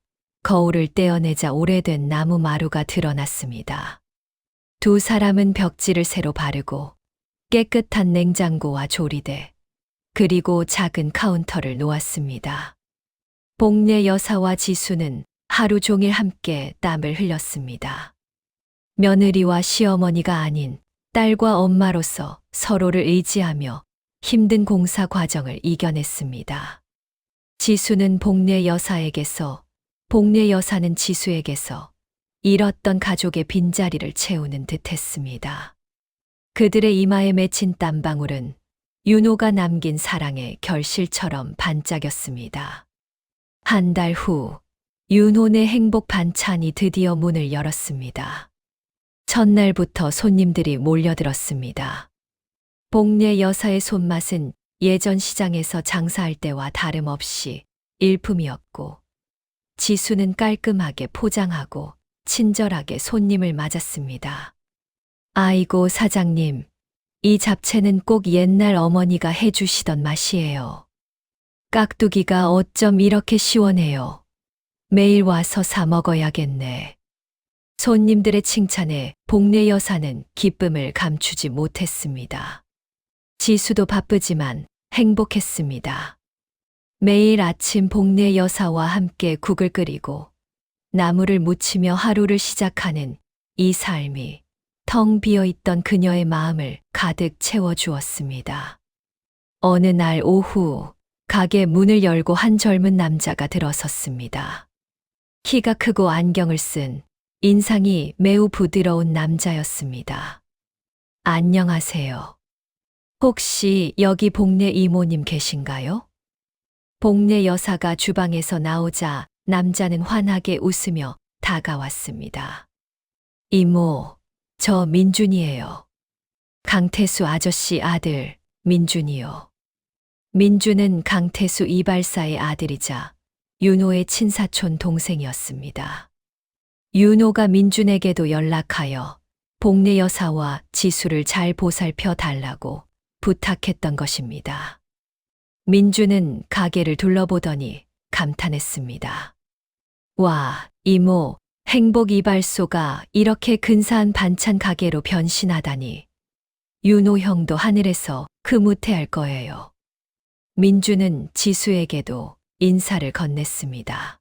[SPEAKER 2] 거울을 떼어내자 오래된 나무 마루가 드러났습니다. 두 사람은 벽지를 새로 바르고 깨끗한 냉장고와 조리대, 그리고 작은 카운터를 놓았습니다. 복례 여사와 지수는 하루 종일 함께 땀을 흘렸습니다. 며느리와 시어머니가 아닌 딸과 엄마로서 서로를 의지하며 힘든 공사 과정을 이겨냈습니다. 지수는 복례 여사에게서, 복례 여사는 지수에게서 잃었던 가족의 빈자리를 채우는 듯 했습니다. 그들의 이마에 맺힌 땀방울은 윤호가 남긴 사랑의 결실처럼 반짝였습니다. 한 달 후, 윤호네 행복 반찬이 드디어 문을 열었습니다. 첫날부터 손님들이 몰려들었습니다. 복례 여사의 손맛은 예전 시장에서 장사할 때와 다름없이 일품이었고, 지수는 깔끔하게 포장하고 친절하게 손님을 맞았습니다. 아이고, 사장님, 이 잡채는 꼭 옛날 어머니가 해주시던 맛이에요. 깍두기가 어쩜 이렇게 시원해요. 매일 와서 사 먹어야겠네. 손님들의 칭찬에 복례 여사는 기쁨을 감추지 못했습니다. 지수도 바쁘지만 행복했습니다. 매일 아침 복례 여사와 함께 국을 끓이고 나물을 무치며 하루를 시작하는 이 삶이 텅 비어있던 그녀의 마음을 가득 채워주었습니다. 어느 날 오후, 가게 문을 열고 한 젊은 남자가 들어섰습니다. 키가 크고 안경을 쓴 인상이 매우 부드러운 남자였습니다. 안녕하세요. 혹시 여기 복례 이모님 계신가요? 복례 여사가 주방에서 나오자 남자는 환하게 웃으며 다가왔습니다. 이모, 저 민준이에요. 강태수 아저씨 아들, 민준이요. 민준은 강태수 이발사의 아들이자 윤호의 친사촌 동생이었습니다. 윤호가 민준에게도 연락하여 복례 여사와 지수를 잘 보살펴 달라고 부탁했던 것입니다. 민준은 가게를 둘러보더니 감탄했습니다. 와, 이모, 행복 이발소가 이렇게 근사한 반찬 가게로 변신하다니. 윤호 형도 하늘에서 흐뭇해할 거예요. 민주는 지수에게도 인사를 건넸습니다.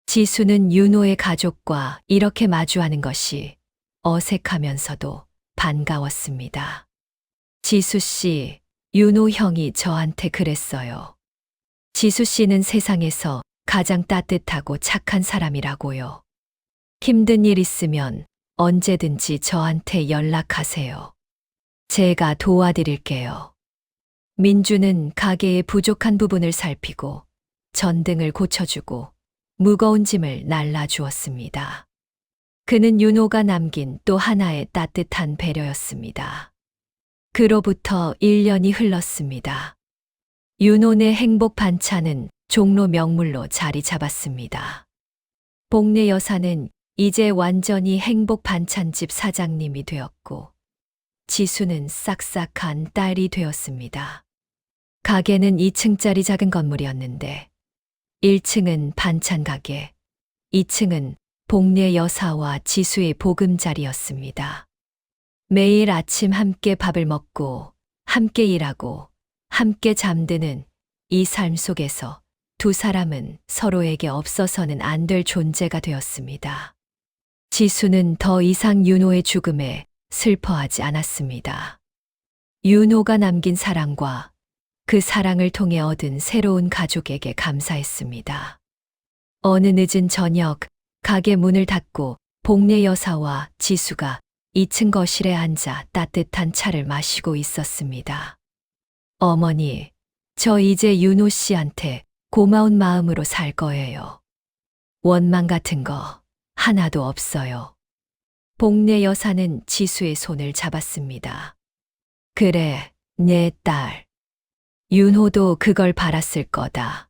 [SPEAKER 2] 지수는 윤호의 가족과 이렇게 마주하는 것이 어색하면서도 반가웠습니다. 지수 씨, 윤호 형이 저한테 그랬어요. 지수 씨는 세상에서 가장 따뜻하고 착한 사람이라고요. 힘든 일 있으면 언제든지 저한테 연락하세요. 제가 도와드릴게요. 민주는 가게의 부족한 부분을 살피고 전등을 고쳐주고 무거운 짐을 날라주었습니다. 그는 윤호가 남긴 또 하나의 따뜻한 배려였습니다. 그로부터 1년이 흘렀습니다. 윤호네 행복 반찬은 종로 명물로 자리 잡았습니다. 복례 여사는 이제 완전히 행복 반찬집 사장님이 되었고, 지수는 싹싹한 딸이 되었습니다. 가게는 2층짜리 작은 건물이었는데, 1층은 반찬 가게, 2층은 복례 여사와 지수의 보금자리였습니다. 매일 아침 함께 밥을 먹고, 함께 일하고, 함께 잠드는 이 삶 속에서 두 사람은 서로에게 없어서는 안 될 존재가 되었습니다. 지수는 더 이상 윤호의 죽음에 슬퍼하지 않았습니다. 윤호가 남긴 사랑과 그 사랑을 통해 얻은 새로운 가족에게 감사했습니다. 어느 늦은 저녁, 가게 문을 닫고 복례 여사와 지수가 2층 거실에 앉아 따뜻한 차를 마시고 있었습니다. 어머니, 저 이제 윤호 씨한테 고마운 마음으로 살 거예요. 원망 같은 거 하나도 없어요. 복례 여사는 지수의 손을 잡았습니다. 그래, 내 딸. 윤호도 그걸 바랐을 거다.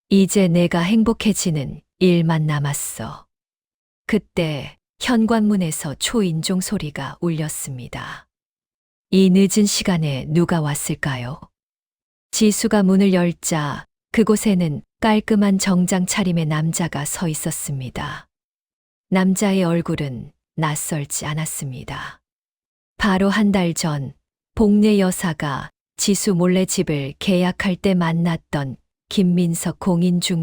[SPEAKER 2] 이제 내가 행복해지는 일만 남았어. 그때 현관문에서 초인종 소리가 울렸습니다. 이 늦은 시간에 누가 왔을까요? 지수가 문을 열자 그곳에는 깔끔한 정장 차림의 남자가 서 있었습니다. 남자의 얼굴은 낯설지 않았습니다. 바로 한 달 전 복례 여사가 지수 몰래 집을 계약할 때 만났던 김민석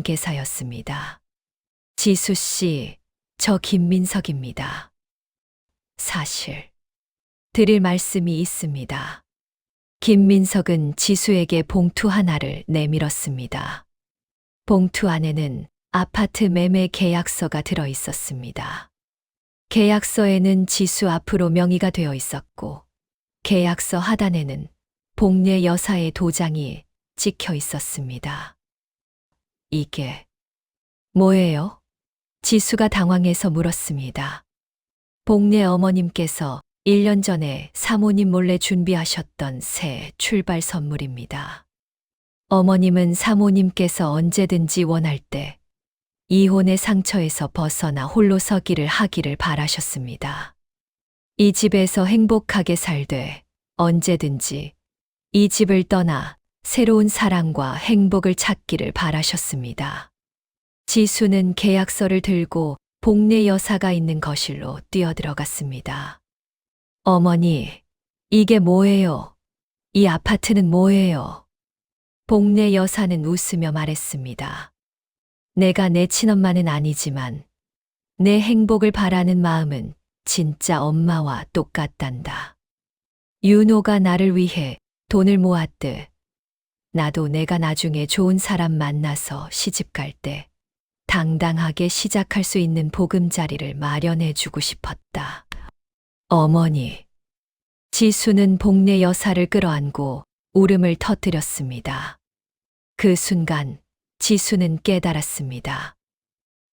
[SPEAKER 2] 공인중개사였습니다. 지수 씨, 저 김민석입니다. 사실 드릴 말씀이 있습니다. 김민석은 지수에게 봉투 하나를 내밀었습니다. 봉투 안에는 아파트 매매 계약서가 들어 있었습니다. 계약서에는 지수 앞으로 명의가 되어 있었고, 계약서 하단에는 복례 여사의 도장이 찍혀 있었습니다. 이게 뭐예요? 지수가 당황해서 물었습니다. 복례 어머님께서 1년 전에 사모님 몰래 준비하셨던 새 출발 선물입니다. 어머님은 사모님께서 언제든지 원할 때 이혼의 상처에서 벗어나 홀로 서기를 하기를 바라셨습니다. 이 집에서 행복하게 살되 언제든지 이 집을 떠나 새로운 사랑과 행복을 찾기를 바라셨습니다. 지수는 계약서를 들고 복례 여사가 있는 거실로 뛰어들어갔습니다. 어머니, 이게 뭐예요? 이 아파트는 뭐예요? 복례 여사는 웃으며 말했습니다. 내가 내 친엄마는 아니지만 내 행복을 바라는 마음은 진짜 엄마와 똑같단다. 윤호가 나를 위해 돈을 모았듯 나도 내가 나중에 좋은 사람 만나서 시집갈 때 당당하게 시작할 수 있는 보금자리를 마련해주고 싶었다. 어머니. 지수는 복례 여사를 끌어안고 울음을 터뜨렸습니다. 그 순간 지수는 깨달았습니다.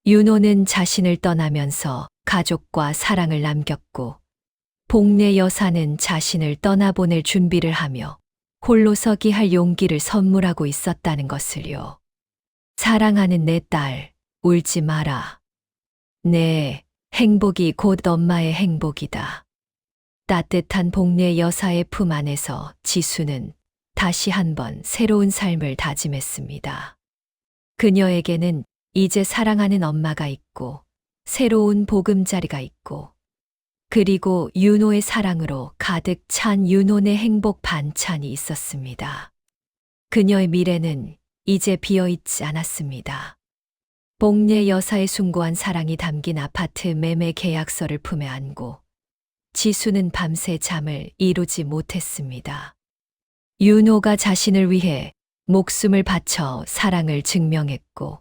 [SPEAKER 2] 윤호는 자신을 떠나면서 가족과 사랑을 남겼고, 복례 여사는 자신을 떠나보낼 준비를 하며 홀로 서기 할 용기를 선물하고 있었다는 것을요. 사랑하는 내 딸, 울지 마라. 내 행복이 곧 엄마의 행복이다. 따뜻한 복례 여사의 품 안에서 지수는 다시 한번 새로운 삶을 다짐했습니다. 그녀에게는 이제 사랑하는 엄마가 있고, 새로운 보금자리가 있고, 그리고 윤호의 사랑으로 가득 찬 윤호의 행복 반찬이 있었습니다. 그녀의 미래는 이제 비어있지 않았습니다. 복례 여사의 숭고한 사랑이 담긴 아파트 매매 계약서를 품에 안고 지수는 밤새 잠을 이루지 못했습니다. 윤호가 자신을 위해 목숨을 바쳐 사랑을 증명했고,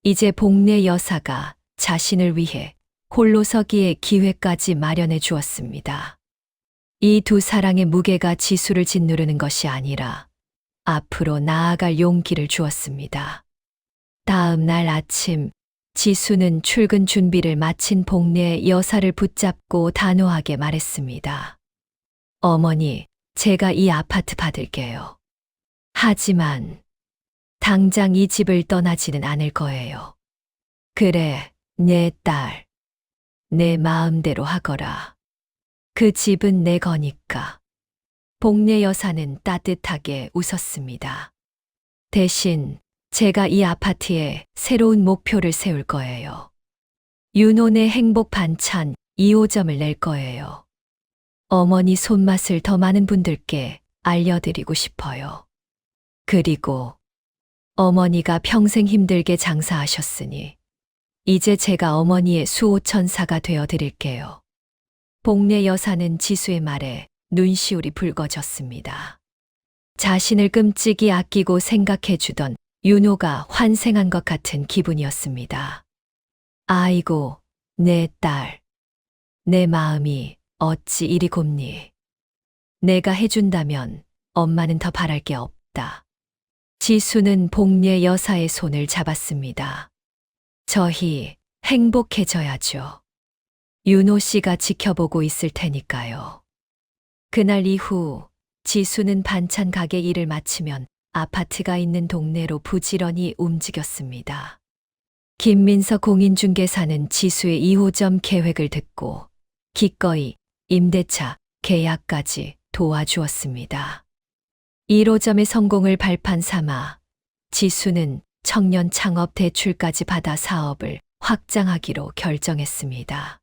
[SPEAKER 2] 이제 복례 여사가 자신을 위해 홀로 서기의 기회까지 마련해 주었습니다. 이 두 사랑의 무게가 지수를 짓누르는 것이 아니라 앞으로 나아갈 용기를 주었습니다. 다음 날 아침, 지수는 출근 준비를 마친 복례 여사를 붙잡고 단호하게 말했습니다. 어머니, 제가 이 아파트 받을게요. 하지만 당장 이 집을 떠나지는 않을 거예요. 그래, 내 딸. 내 마음대로 하거라. 그 집은 내 거니까. 복례 여사는 따뜻하게 웃었습니다. 대신 제가 이 아파트에 새로운 목표를 세울 거예요. 윤혼의 행복 반찬 2호점을 낼 거예요. 어머니 손맛을 더 많은 분들께 알려드리고 싶어요. 그리고 어머니가 평생 힘들게 장사하셨으니 이제 제가 어머니의 수호천사가 되어 드릴게요. 복례 여사는 지수의 말에 눈시울이 붉어졌습니다. 자신을 끔찍이 아끼고 생각해 주던 윤호가 환생한 것 같은 기분이었습니다. 아이고, 내 딸. 내 마음이 어찌 이리 곱니. 내가 해준다면 엄마는 더 바랄 게 없다. 지수는 복례 여사의 손을 잡았습니다. 저희 행복해져야죠. 윤호 씨가 지켜보고 있을 테니까요. 그날 이후 지수는 반찬 가게 일을 마치면 아파트가 있는 동네로 부지런히 움직였습니다. 김민석 공인중개사는 지수의 2호점 계획을 듣고 기꺼이 임대차 계약까지 도와주었습니다. 1호점의 성공을 발판 삼아 지수는 청년 창업 대출까지 받아 사업을 확장하기로 결정했습니다.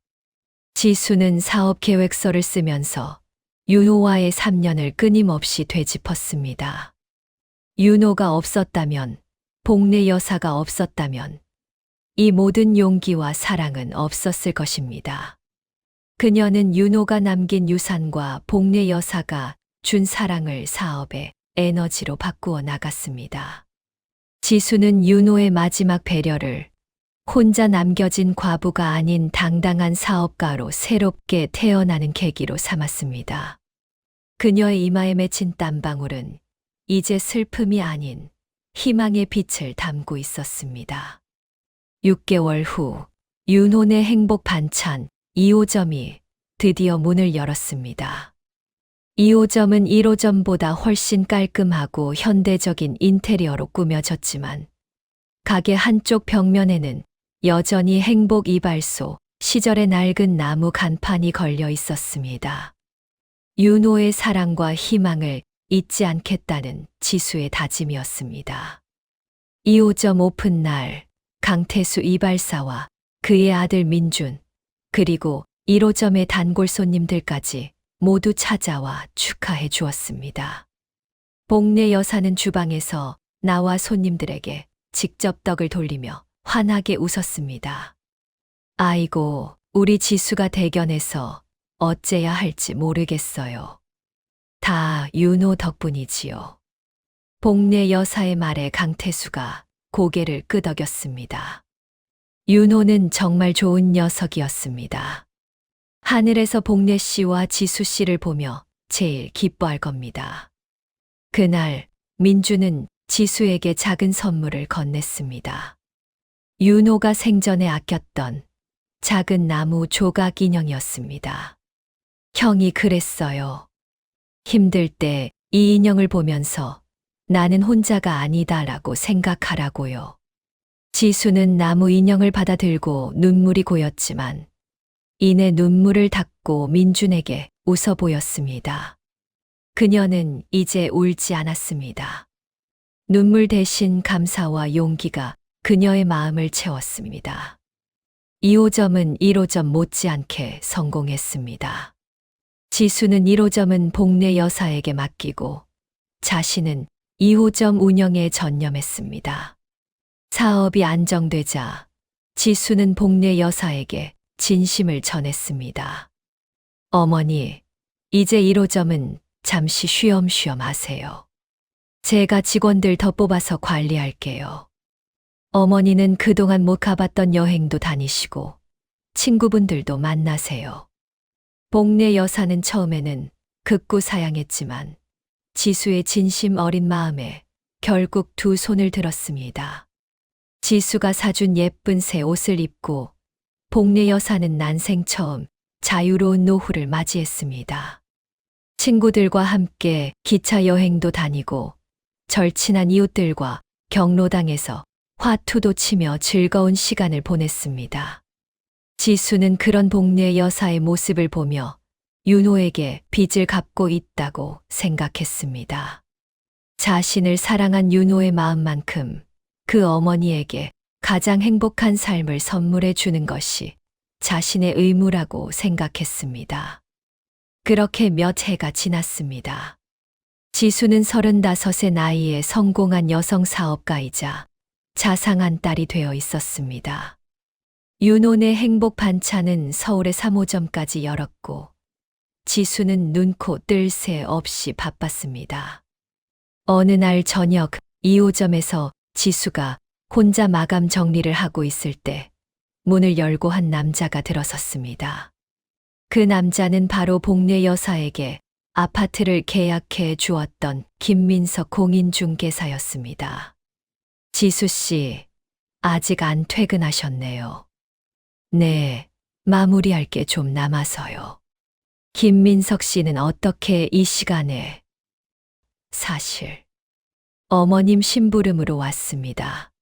[SPEAKER 2] 지수는 사업 계획서를 쓰면서 윤호와의 3년을 끊임없이 되짚었습니다. 윤호가 없었다면, 복례 여사가 없었다면, 이 모든 용기와 사랑은 없었을 것입니다. 그녀는 윤호가 남긴 유산과 복례 여사가 준 사랑을 사업의 에너지로 바꾸어 나갔습니다. 지수는 윤호의 마지막 배려를 혼자 남겨진 과부가 아닌 당당한 사업가로 새롭게 태어나는 계기로 삼았습니다. 그녀의 이마에 맺힌 땀방울은 이제 슬픔이 아닌 희망의 빛을 담고 있었습니다. 6개월 후 윤혼의 행복 반찬 2호점이 드디어 문을 열었습니다. 2호점은 1호점보다 훨씬 깔끔하고 현대적인 인테리어로 꾸며졌지만 가게 한쪽 벽면에는 여전히 행복 이발소 시절의 낡은 나무 간판이 걸려 있었습니다. 윤호의 사랑과 희망을 잊지 않겠다는 지수의 다짐이었습니다. 2호점 오픈 날 강태수 이발사와 그의 아들 민준 그리고 1호점의 단골 손님들까지 모두 찾아와 축하해 주었습니다. 복례 여사는 주방에서 나와 손님들에게 직접 떡을 돌리며 환하게 웃었습니다. 아이고, 우리 지수가 대견해서 어째야 할지 모르겠어요. 다 윤호 덕분이지요. 복례 여사의 말에 강태수가 고개를 끄덕였습니다. 윤호는 정말 좋은 녀석이었습니다. 하늘에서 복례 씨와 지수 씨를 보며 제일 기뻐할 겁니다. 그날 민주는 지수에게 작은 선물을 건넸습니다. 윤호가 생전에 아꼈던 작은 나무 조각 인형이었습니다. 형이 그랬어요. 힘들 때 이 인형을 보면서 나는 혼자가 아니다라고 생각하라고요. 지수는 나무 인형을 받아들고 눈물이 고였지만 이내 눈물을 닦고 민준에게 웃어 보였습니다. 그녀는 이제 울지 않았습니다. 눈물 대신 감사와 용기가 그녀의 마음을 채웠습니다. 2호점은 1호점 못지않게 성공했습니다. 지수는 1호점은 복례 여사에게 맡기고 자신은 2호점 운영에 전념했습니다. 사업이 안정되자 지수는 복례 여사에게 진심을 전했습니다. 어머니, 이제 1호점은 잠시 쉬엄쉬엄 하세요. 제가 직원들 더 뽑아서 관리할게요. 어머니는 그동안 못 가봤던 여행도 다니시고 친구분들도 만나세요. 복례 여사는 처음에는 극구사양했지만 지수의 진심 어린 마음에 결국 두 손을 들었습니다. 지수가 사준 예쁜 새 옷을 입고 복례 여사는 난생 처음 자유로운 노후를 맞이했습니다. 친구들과 함께 기차 여행도 다니고 절친한 이웃들과 경로당에서 화투도 치며 즐거운 시간을 보냈습니다. 지수는 그런 복례 여사의 모습을 보며 윤호에게 빚을 갚고 있다고 생각했습니다. 자신을 사랑한 윤호의 마음만큼 그 어머니에게 가장 행복한 삶을 선물해 주는 것이 자신의 의무라고 생각했습니다. 그렇게 몇 해가 지났습니다. 지수는 35의 나이에 성공한 여성 사업가이자 자상한 딸이 되어 있었습니다. 윤혼의 행복 반찬은 서울의 3호점까지 열었고 지수는 눈코 뜰 새 없이 바빴습니다. 어느 날 저녁 2호점에서 지수가 혼자 마감 정리를 하고 있을 때 문을 열고 한 남자가 들어섰습니다. 그 남자는 바로 복례 여사에게 아파트를 계약해 주었던 김민석 공인중개사였습니다. 지수 씨, 아직 안 퇴근하셨네요. 네, 마무리할 게 좀 남아서요. 김민석 씨는 어떻게 이 시간에? 사실, 어머님 심부름으로 왔습니다.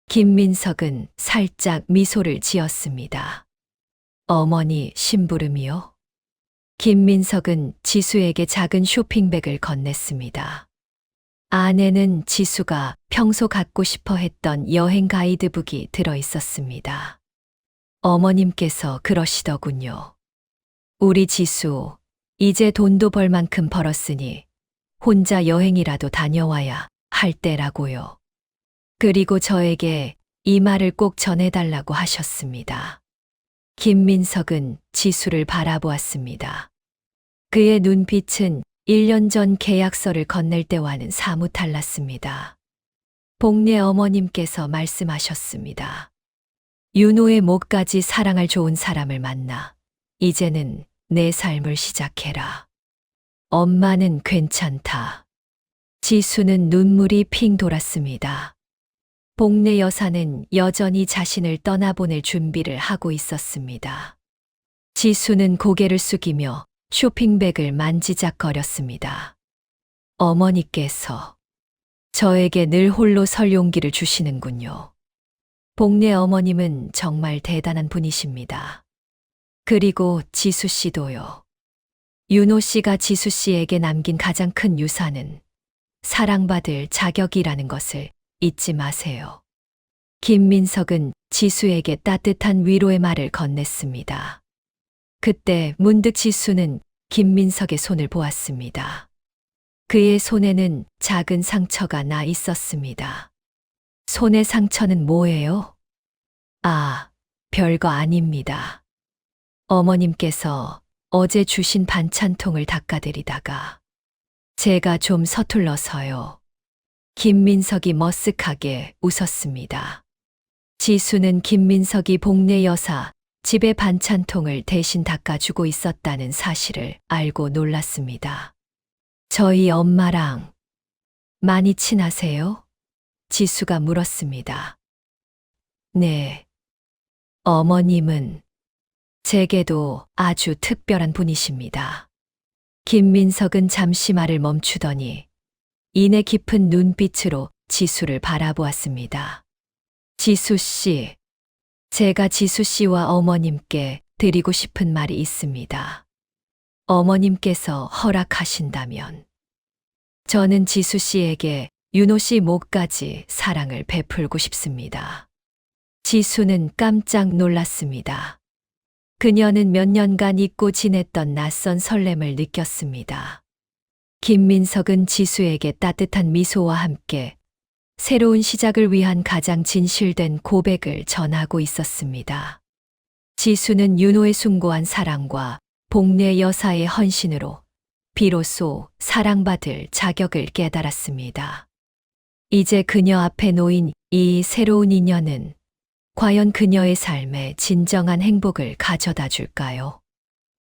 [SPEAKER 2] 김민석은 살짝 미소를 지었습니다. 어머니 심부름이요? 김민석은 지수에게 작은 쇼핑백을 건넸습니다. 안에는 지수가 평소 갖고 싶어 했던 여행 가이드북이 들어 있었습니다. 어머님께서 그러시더군요. 우리 지수, 이제 돈도 벌 만큼 벌었으니 혼자 여행이라도 다녀와야 할 때라고요. 그리고 저에게 이 말을 꼭 전해달라고 하셨습니다. 김민석은 지수를 바라보았습니다. 그의 눈빛은 1년 전 계약서를 건넬 때와는 사뭇 달랐습니다. 복례 어머님께서 말씀하셨습니다. 윤호의 목까지 사랑할 좋은 사람을 만나 이제는 내 삶을 시작해라. 엄마는 괜찮다. 지수는 눈물이 핑 돌았습니다. 복례 여사는 여전히 자신을 떠나보낼 준비를 하고 있었습니다. 지수는 고개를 숙이며 쇼핑백을 만지작거렸습니다. 어머니께서 저에게 늘 홀로 설 용기를 주시는군요. 복례 어머님은 정말 대단한 분이십니다. 그리고 지수 씨도요. 윤호 씨가 지수 씨에게 남긴 가장 큰 유산은 사랑받을 자격이라는 것을 잊지 마세요. 김민석은 지수에게 따뜻한 위로의 말을 건넸습니다. 그때 문득 지수는 김민석의 손을 보았습니다. 그의 손에는 작은 상처가 나 있었습니다. 손의 상처는 뭐예요? 아, 별거 아닙니다. 어머님께서 어제 주신 반찬통을 닦아드리다가 제가 좀 서툴러서요. 김민석이 머쓱하게 웃었습니다. 지수는 김민석이 복례 여사 집에 반찬통을 대신 닦아주고 있었다는 사실을 알고 놀랐습니다. 저희 엄마랑 많이 친하세요? 지수가 물었습니다. 네. 어머님은 제게도 아주 특별한 분이십니다. 김민석은 잠시 말을 멈추더니 인내 깊은 눈빛으로 지수를 바라보았습니다. 지수 씨, 제가 지수 씨와 어머님께 드리고 싶은 말이 있습니다. 어머님께서 허락하신다면 저는 지수 씨에게 윤호 씨 목까지 사랑을 베풀고 싶습니다. 지수는 깜짝 놀랐습니다. 그녀는 몇 년간 잊고 지냈던 낯선 설렘을 느꼈습니다. 김민석은 지수에게 따뜻한 미소와 함께 새로운 시작을 위한 가장 진실된 고백을 전하고 있었습니다. 지수는 윤호의 숭고한 사랑과 복례 여사의 헌신으로 비로소 사랑받을 자격을 깨달았습니다. 이제 그녀 앞에 놓인 이 새로운 인연은 과연 그녀의 삶에 진정한 행복을 가져다 줄까요?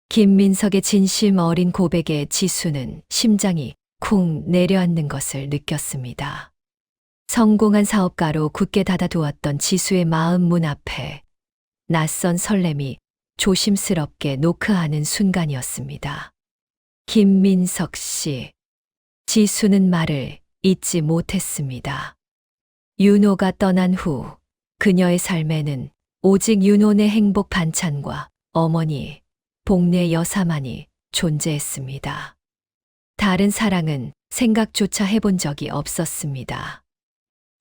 [SPEAKER 2] 김민석의 진심 어린 고백에 지수는 심장이 쿵 내려앉는 것을 느꼈습니다. 성공한 사업가로 굳게 닫아두었던 지수의 마음 문 앞에 낯선 설렘이 조심스럽게 노크하는 순간이었습니다. 김민석 씨. 지수는 말을 잊지 못했습니다. 윤호가 떠난 후 그녀의 삶에는 오직 윤호의 행복 반찬과 어머니, 복례 여사만이 존재했습니다. 다른 사랑은 생각조차 해본 적이 없었습니다.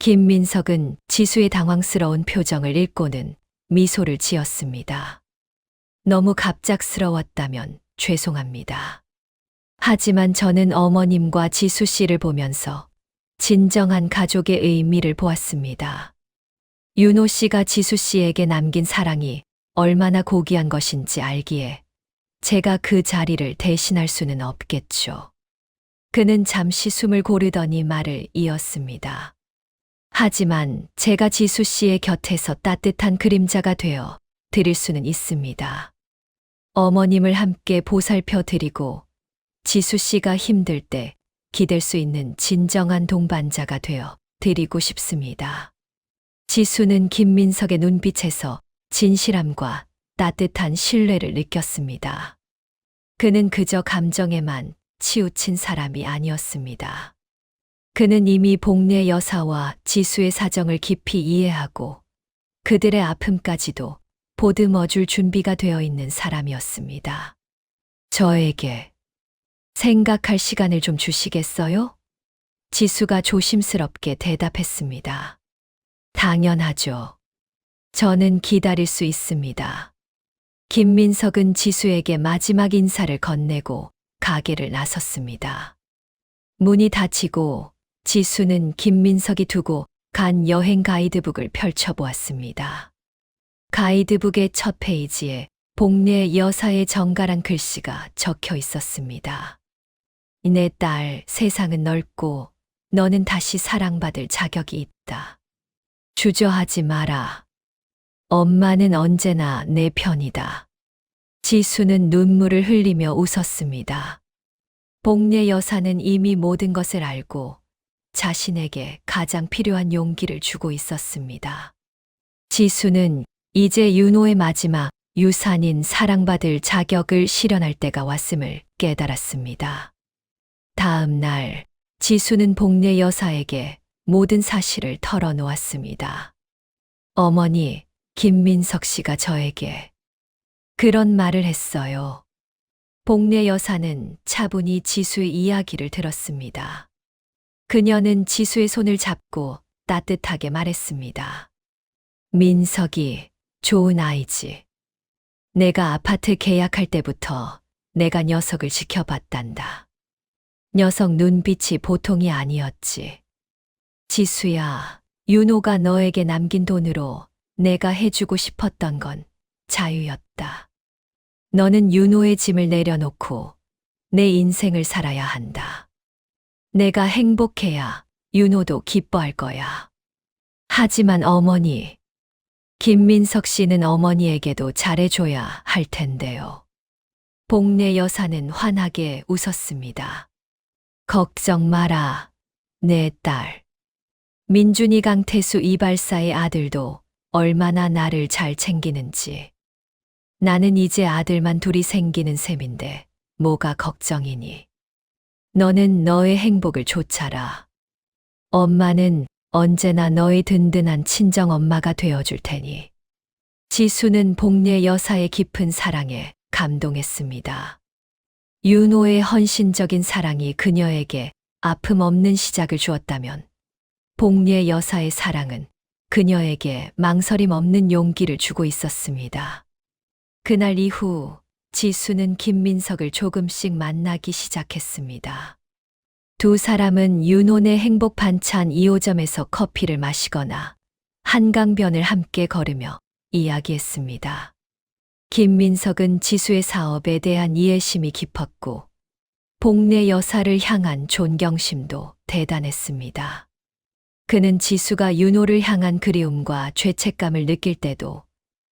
[SPEAKER 2] 김민석은 지수의 당황스러운 표정을 읽고는 미소를 지었습니다. 너무 갑작스러웠다면 죄송합니다. 하지만 저는 어머님과 지수 씨를 보면서 진정한 가족의 의미를 보았습니다. 윤호 씨가 지수 씨에게 남긴 사랑이 얼마나 고귀한 것인지 알기에 제가 그 자리를 대신할 수는 없겠죠. 그는 잠시 숨을 고르더니 말을 이었습니다. 하지만 제가 지수 씨의 곁에서 따뜻한 그림자가 되어 드릴 수는 있습니다. 어머님을 함께 보살펴 드리고 지수 씨가 힘들 때 기댈 수 있는 진정한 동반자가 되어 드리고 싶습니다. 지수는 김민석의 눈빛에서 진실함과 따뜻한 신뢰를 느꼈습니다. 그는 그저 감정에만 치우친 사람이 아니었습니다. 그는 이미 복례 여사와 지수의 사정을 깊이 이해하고 그들의 아픔까지도 보듬어줄 준비가 되어 있는 사람이었습니다. 저에게 생각할 시간을 좀 주시겠어요? 지수가 조심스럽게 대답했습니다. 당연하죠. 저는 기다릴 수 있습니다. 김민석은 지수에게 마지막 인사를 건네고 가게를 나섰습니다. 문이 닫히고 지수는 김민석이 두고 간 여행 가이드북을 펼쳐보았습니다. 가이드북의 첫 페이지에 복례 여사의 정갈한 글씨가 적혀 있었습니다. 내 딸, 세상은 넓고 너는 다시 사랑받을 자격이 있다. 주저하지 마라. 엄마는 언제나 내 편이다. 지수는 눈물을 흘리며 웃었습니다. 복례 여사는 이미 모든 것을 알고 자신에게 가장 필요한 용기를 주고 있었습니다. 지수는 이제 윤호의 마지막 유산인 사랑받을 자격을 실현할 때가 왔음을 깨달았습니다. 다음 날, 지수는 복례 여사에게 모든 사실을 털어놓았습니다. 어머니, 김민석 씨가 저에게 그런 말을 했어요. 복례 여사는 차분히 지수의 이야기를 들었습니다. 그녀는 지수의 손을 잡고 따뜻하게 말했습니다. 민석이 좋은 아이지. 내가 아파트 계약할 때부터 내가 녀석을 지켜봤단다. 녀석 눈빛이 보통이 아니었지. 지수야, 윤호가 너에게 남긴 돈으로 내가 해주고 싶었던 건 자유였다. 너는 윤호의 짐을 내려놓고 내 인생을 살아야 한다. 내가 행복해야 윤호도 기뻐할 거야. 하지만 어머니, 김민석 씨는 어머니에게도 잘해줘야 할 텐데요. 복례 여사는 환하게 웃었습니다. 걱정 마라, 내 딸. 민준이 강태수 이발사의 아들도 얼마나 나를 잘 챙기는지. 나는 이제 아들만 둘이 생기는 셈인데 뭐가 걱정이니. 너는 너의 행복을 좇아라. 엄마는 언제나 너의 든든한 친정엄마가 되어줄 테니. 지수는 복례 여사의 깊은 사랑에 감동했습니다. 윤호의 헌신적인 사랑이 그녀에게 아픔 없는 시작을 주었다면 복례 여사의 사랑은 그녀에게 망설임 없는 용기를 주고 있었습니다. 그날 이후 지수는 김민석을 조금씩 만나기 시작했습니다. 두 사람은 윤호의 행복 반찬 2호점에서 커피를 마시거나 한강변을 함께 걸으며 이야기했습니다. 김민석은 지수의 사업에 대한 이해심이 깊었고 복례 여사를 향한 존경심도 대단했습니다. 그는 지수가 윤호를 향한 그리움과 죄책감을 느낄 때도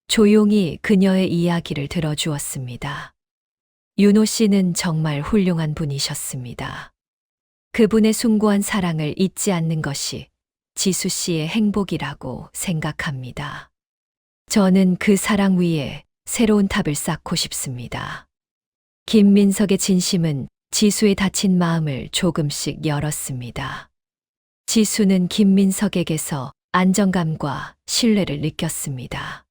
[SPEAKER 2] 조용히 그녀의 이야기를 들어주었습니다. 윤호 씨는 정말 훌륭한 분이셨습니다. 그분의 숭고한 사랑을 잊지 않는 것이 지수 씨의 행복이라고 생각합니다. 저는 그 사랑 위에 새로운 탑을 쌓고 싶습니다. 김민석의 진심은 지수의 다친 마음을 조금씩 열었습니다. 지수는 김민석에게서 안정감과 신뢰를 느꼈습니다.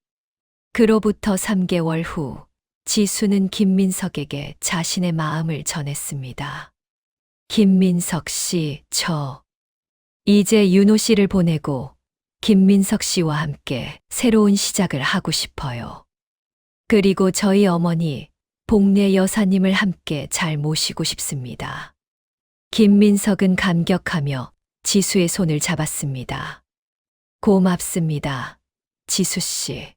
[SPEAKER 2] 그로부터 3개월 후 지수는 김민석에게 자신의 마음을 전했습니다. 김민석 씨, 이제 윤호 씨를 보내고 김민석 씨와 함께 새로운 시작을 하고 싶어요. 그리고 저희 어머니 복례 여사님을 함께 잘 모시고 싶습니다. 김민석은 감격하며 지수의 손을 잡았습니다. 고맙습니다, 지수 씨.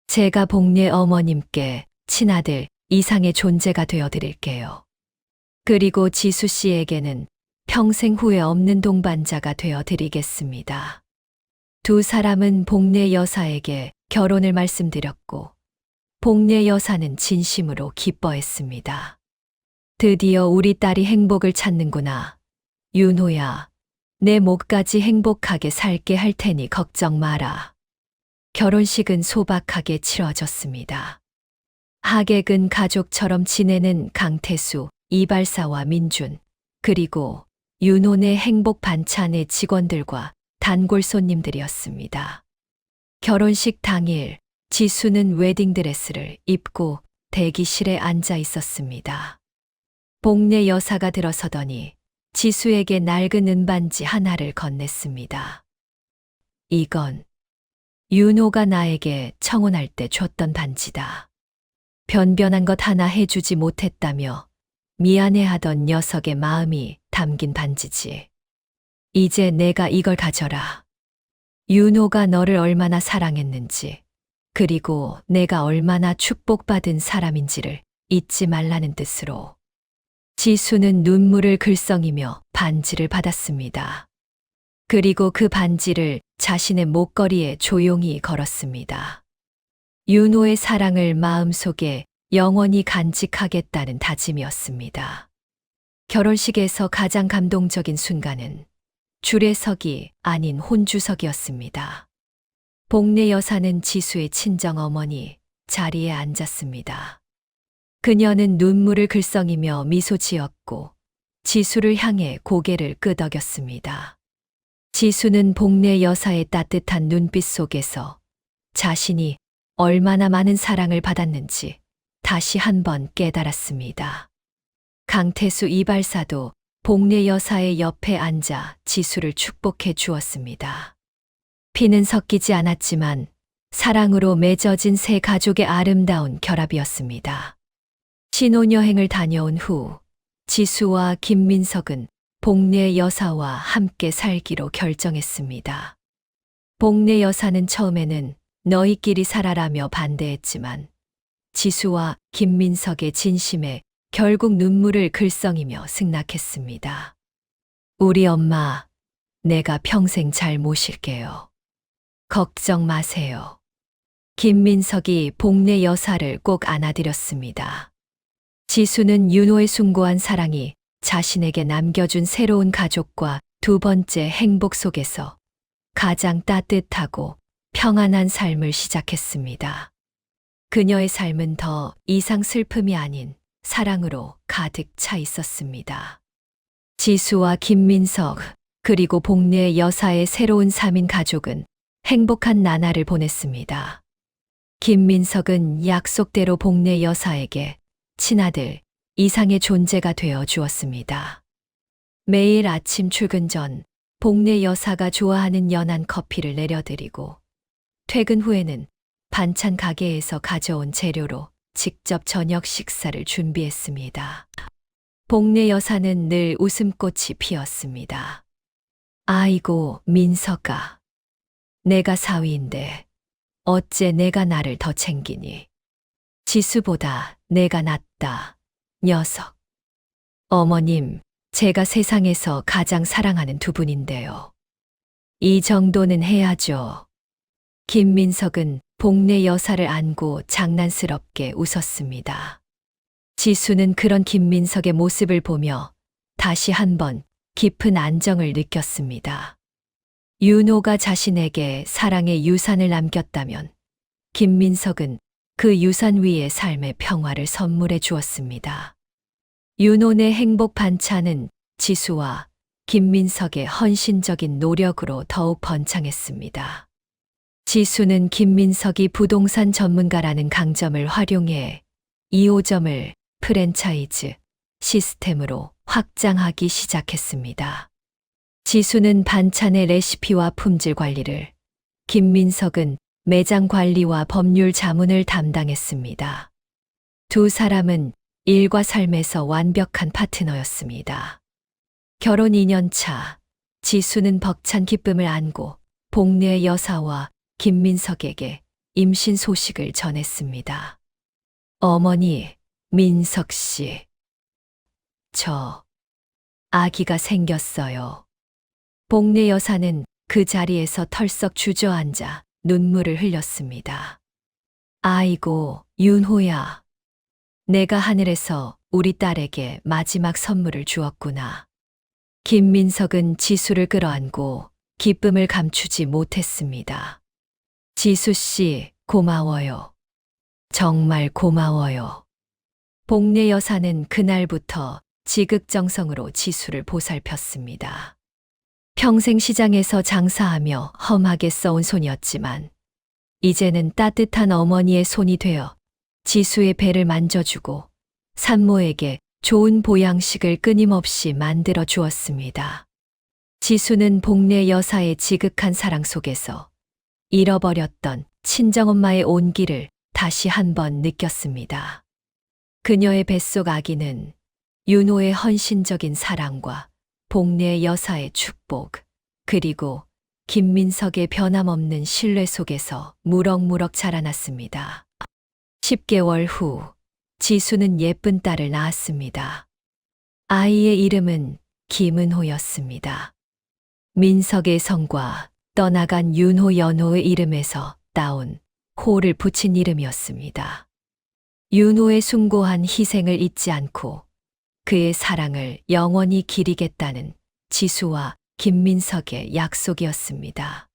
[SPEAKER 2] 제가 복례 어머님께 친아들 이상의 존재가 되어 드릴게요. 그리고 지수 씨에게는 평생 후회 없는 동반자가 되어 드리겠습니다. 두 사람은 복례 여사에게 결혼을 말씀드렸고, 복례 여사는 진심으로 기뻐했습니다. 드디어 우리 딸이 행복을 찾는구나. 윤호야, 내 목까지 행복하게 살게 할 테니 걱정 마라. 결혼식은 소박하게 치러졌습니다. 하객은 가족처럼 지내는 강태수, 이발사와 민준, 그리고 윤혼의 행복 반찬의 직원들과 단골 손님들이었습니다. 결혼식 당일 지수는 웨딩드레스를 입고 대기실에 앉아 있었습니다. 복례 여사가 들어서더니 지수에게 낡은 은반지 하나를 건넸습니다. 이건 윤호가 나에게 청혼할 때 줬던 반지다. 변변한 것 하나 해주지 못했다며 미안해하던 녀석의 마음이 담긴 반지지. 이제 내가 이걸 가져라. 윤호가 너를 얼마나 사랑했는지, 그리고 내가 얼마나 축복받은 사람인지를 잊지 말라는 뜻으로. 지수는 눈물을 글썽이며 반지를 받았습니다. 그리고 그 반지를 자신의 목걸이에 조용히 걸었습니다. 윤호의 사랑을 마음속에 영원히 간직하겠다는 다짐이었습니다. 결혼식에서 가장 감동적인 순간은 줄에석이 아닌 혼주석이었습니다. 복례 여사는 지수의 친정어머니 자리에 앉았습니다. 그녀는 눈물을 글썽이며 미소 지었고 지수를 향해 고개를 끄덕였습니다. 지수는 복례 여사의 따뜻한 눈빛 속에서 자신이 얼마나 많은 사랑을 받았는지 다시 한번 깨달았습니다. 강태수 이발사도 복례 여사의 옆에 앉아 지수를 축복해 주었습니다. 피는 섞이지 않았지만 사랑으로 맺어진 세 가족의 아름다운 결합이었습니다. 신혼여행을 다녀온 후 지수와 김민석은 복례 여사와 함께 살기로 결정했습니다. 복례 여사는 처음에는 너희끼리 살아라며 반대했지만 지수와 김민석의 진심에 결국 눈물을 글썽이며 승낙했습니다. 우리 엄마, 내가 평생 잘 모실게요. 걱정 마세요. 김민석이 복례 여사를 꼭 안아드렸습니다. 지수는 윤호의 숭고한 사랑이 자신에게 남겨준 새로운 가족과 두 번째 행복 속에서 가장 따뜻하고 평안한 삶을 시작했습니다. 그녀의 삶은 더 이상 슬픔이 아닌 사랑으로 가득 차 있었습니다. 지수와 김민석, 그리고 복례 여사의 새로운 3인 가족은 행복한 나날을 보냈습니다. 김민석은 약속대로 복례 여사에게 친아들 이상의 존재가 되어 주었습니다. 매일 아침 출근 전 복례 여사가 좋아하는 연한 커피를 내려드리고 퇴근 후에는 반찬 가게에서 가져온 재료로 직접 저녁 식사를 준비했습니다. 복례 여사는 늘 웃음꽃이 피었습니다. 아이고, 민석아. 내가 사위인데 어째 내가 나를 더 챙기니. 지수보다 내가 낫다, 녀석. 어머님, 제가 세상에서 가장 사랑하는 두 분인데요. 이 정도는 해야죠. 김민석은 복례 여사를 안고 장난스럽게 웃었습니다. 지수는 그런 김민석의 모습을 보며 다시 한번 깊은 안정을 느꼈습니다. 윤호가 자신에게 사랑의 유산을 남겼다면 김민석은 그 유산 위에 삶의 평화를 선물해 주었습니다. 윤혼의 행복 반찬은 지수와 김민석의 헌신적인 노력으로 더욱 번창했습니다. 지수는 김민석이 부동산 전문가라는 강점을 활용해 2호점을 프랜차이즈 시스템으로 확장하기 시작했습니다. 지수는 반찬의 레시피와 품질 관리를, 김민석은 매장 관리와 법률 자문을 담당했습니다. 두 사람은 일과 삶에서 완벽한 파트너였습니다. 결혼 2년 차, 지수는 벅찬 기쁨을 안고 복례 여사와 김민석에게 임신 소식을 전했습니다. 어머니, 민석 씨. 저, 아기가 생겼어요. 복례 여사는 그 자리에서 털썩 주저앉아 눈물을 흘렸습니다. 아이고, 윤호야. 내가 하늘에서 우리 딸에게 마지막 선물을 주었구나. 김민석은 지수를 끌어안고 기쁨을 감추지 못했습니다. 지수 씨, 고마워요. 정말 고마워요. 복례 여사는 그날부터 지극정성으로 지수를 보살폈습니다. 평생 시장에서 장사하며 험하게 써온 손이었지만 이제는 따뜻한 어머니의 손이 되어 지수의 배를 만져주고 산모에게 좋은 보양식을 끊임없이 만들어 주었습니다. 지수는 복례 여사의 지극한 사랑 속에서 잃어버렸던 친정엄마의 온기를 다시 한번 느꼈습니다. 그녀의 뱃속 아기는 윤호의 헌신적인 사랑과 복례 여사의 축복, 그리고 김민석의 변함없는 신뢰 속에서 무럭무럭 자라났습니다. 10개월 후, 지수는 예쁜 딸을 낳았습니다. 아이의 이름은 김은호였습니다. 민석의 성과 떠나간 윤호 연호의 이름에서 따온 호를 붙인 이름이었습니다. 윤호의 숭고한 희생을 잊지 않고 그의 사랑을 영원히 기리겠다는 지수와 김민석의 약속이었습니다.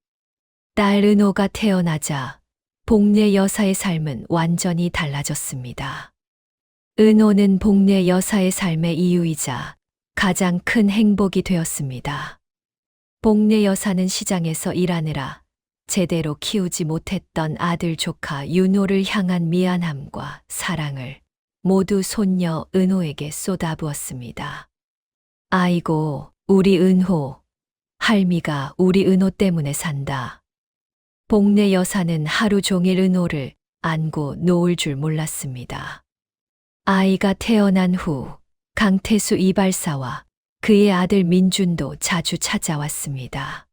[SPEAKER 2] 딸 은호가 태어나자 복례 여사의 삶은 완전히 달라졌습니다. 은호는 복례 여사의 삶의 이유이자 가장 큰 행복이 되었습니다. 복례 여사는 시장에서 일하느라 제대로 키우지 못했던 아들 조카 윤호를 향한 미안함과 사랑을 모두 손녀 은호에게 쏟아부었습니다. 아이고, 우리 은호. 할미가 우리 은호 때문에 산다. 복례 여사는 하루 종일 은호를 안고 놓을 줄 몰랐습니다. 아이가 태어난 후 강태수 이발사와 그의 아들 민준도 자주 찾아왔습니다.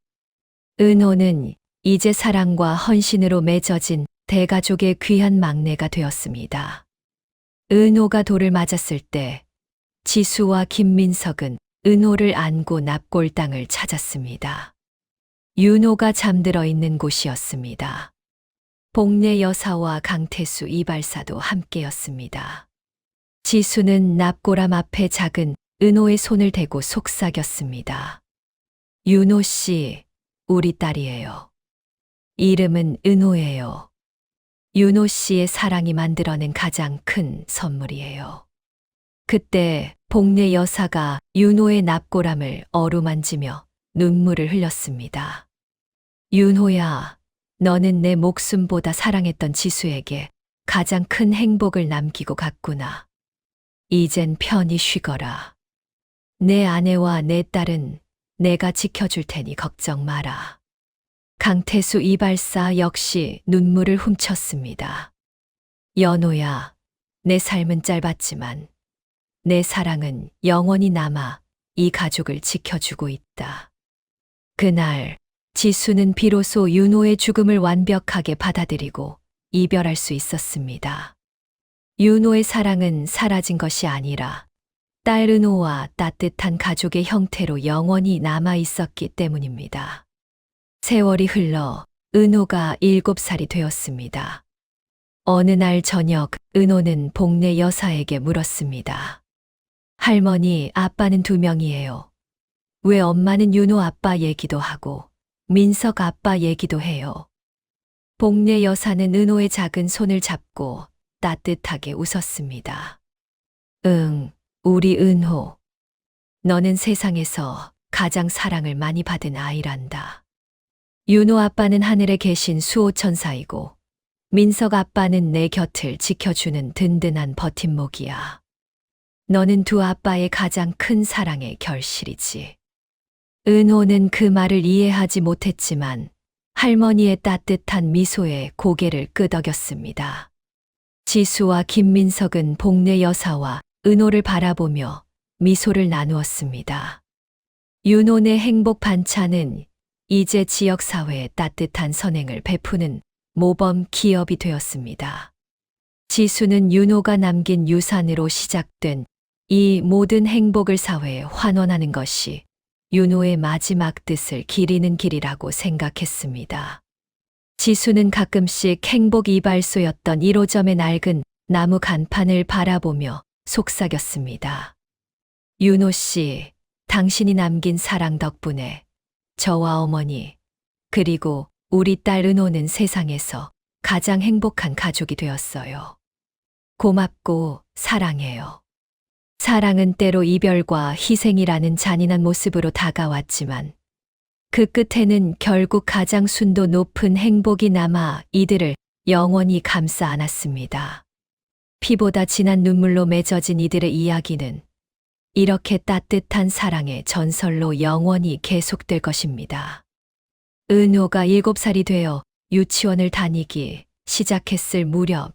[SPEAKER 2] 은호는 이제 사랑과 헌신으로 맺어진 대가족의 귀한 막내가 되었습니다. 은호가 돌을 맞았을 때 지수와 김민석은 은호를 안고 납골당을 찾았습니다. 윤호가 잠들어 있는 곳이었습니다. 복례 여사와 강태수 이발사도 함께였습니다. 지수는 납골함 앞에 작은 은호의 손을 대고 속삭였습니다. 윤호 씨, 우리 딸이에요. 이름은 은호예요. 윤호 씨의 사랑이 만들어낸 가장 큰 선물이에요. 그때 복례 여사가 윤호의 납골함을 어루만지며 눈물을 흘렸습니다. 윤호야, 너는 내 목숨보다 사랑했던 지수에게 가장 큰 행복을 남기고 갔구나. 이젠 편히 쉬거라. 내 아내와 내 딸은 내가 지켜줄 테니 걱정 마라. 강태수 이발사 역시 눈물을 훔쳤습니다. 연호야, 내 삶은 짧았지만 내 사랑은 영원히 남아 이 가족을 지켜주고 있다. 그날 지수는 비로소 윤호의 죽음을 완벽하게 받아들이고 이별할 수 있었습니다. 윤호의 사랑은 사라진 것이 아니라 딸 은호와 따뜻한 가족의 형태로 영원히 남아 있었기 때문입니다. 세월이 흘러 은호가 7살이 되었습니다. 어느 날 저녁 은호는 복례 여사에게 물었습니다. 할머니, 아빠는 2명이에요. 왜 엄마는 윤호 아빠 얘기도 하고 민석 아빠 얘기도 해요? 복례 여사는 은호의 작은 손을 잡고 따뜻하게 웃었습니다. 응, 우리 은호. 너는 세상에서 가장 사랑을 많이 받은 아이란다. 윤호 아빠는 하늘에 계신 수호천사이고 민석 아빠는 내 곁을 지켜주는 든든한 버팀목이야. 너는 두 아빠의 가장 큰 사랑의 결실이지. 은호는 그 말을 이해하지 못했지만 할머니의 따뜻한 미소에 고개를 끄덕였습니다. 지수와 김민석은 복례 여사와 은호를 바라보며 미소를 나누었습니다. 윤호네 행복 반찬은 이제 지역사회에 따뜻한 선행을 베푸는 모범 기업이 되었습니다. 지수는 윤호가 남긴 유산으로 시작된 이 모든 행복을 사회에 환원하는 것이 윤호의 마지막 뜻을 기리는 길이라고 생각했습니다. 지수는 가끔씩 행복 이발소였던 1호점의 낡은 나무 간판을 바라보며 속삭였습니다. 윤호 씨, 당신이 남긴 사랑 덕분에 저와 어머니, 그리고 우리 딸 은호는 세상에서 가장 행복한 가족이 되었어요. 고맙고 사랑해요. 사랑은 때로 이별과 희생이라는 잔인한 모습으로 다가왔지만 그 끝에는 결국 가장 순도 높은 행복이 남아 이들을 영원히 감싸 안았습니다. 피보다 진한 눈물로 맺어진 이들의 이야기는 이렇게 따뜻한 사랑의 전설로 영원히 계속될 것입니다. 은호가 7살이 되어 유치원을 다니기 시작했을 무렵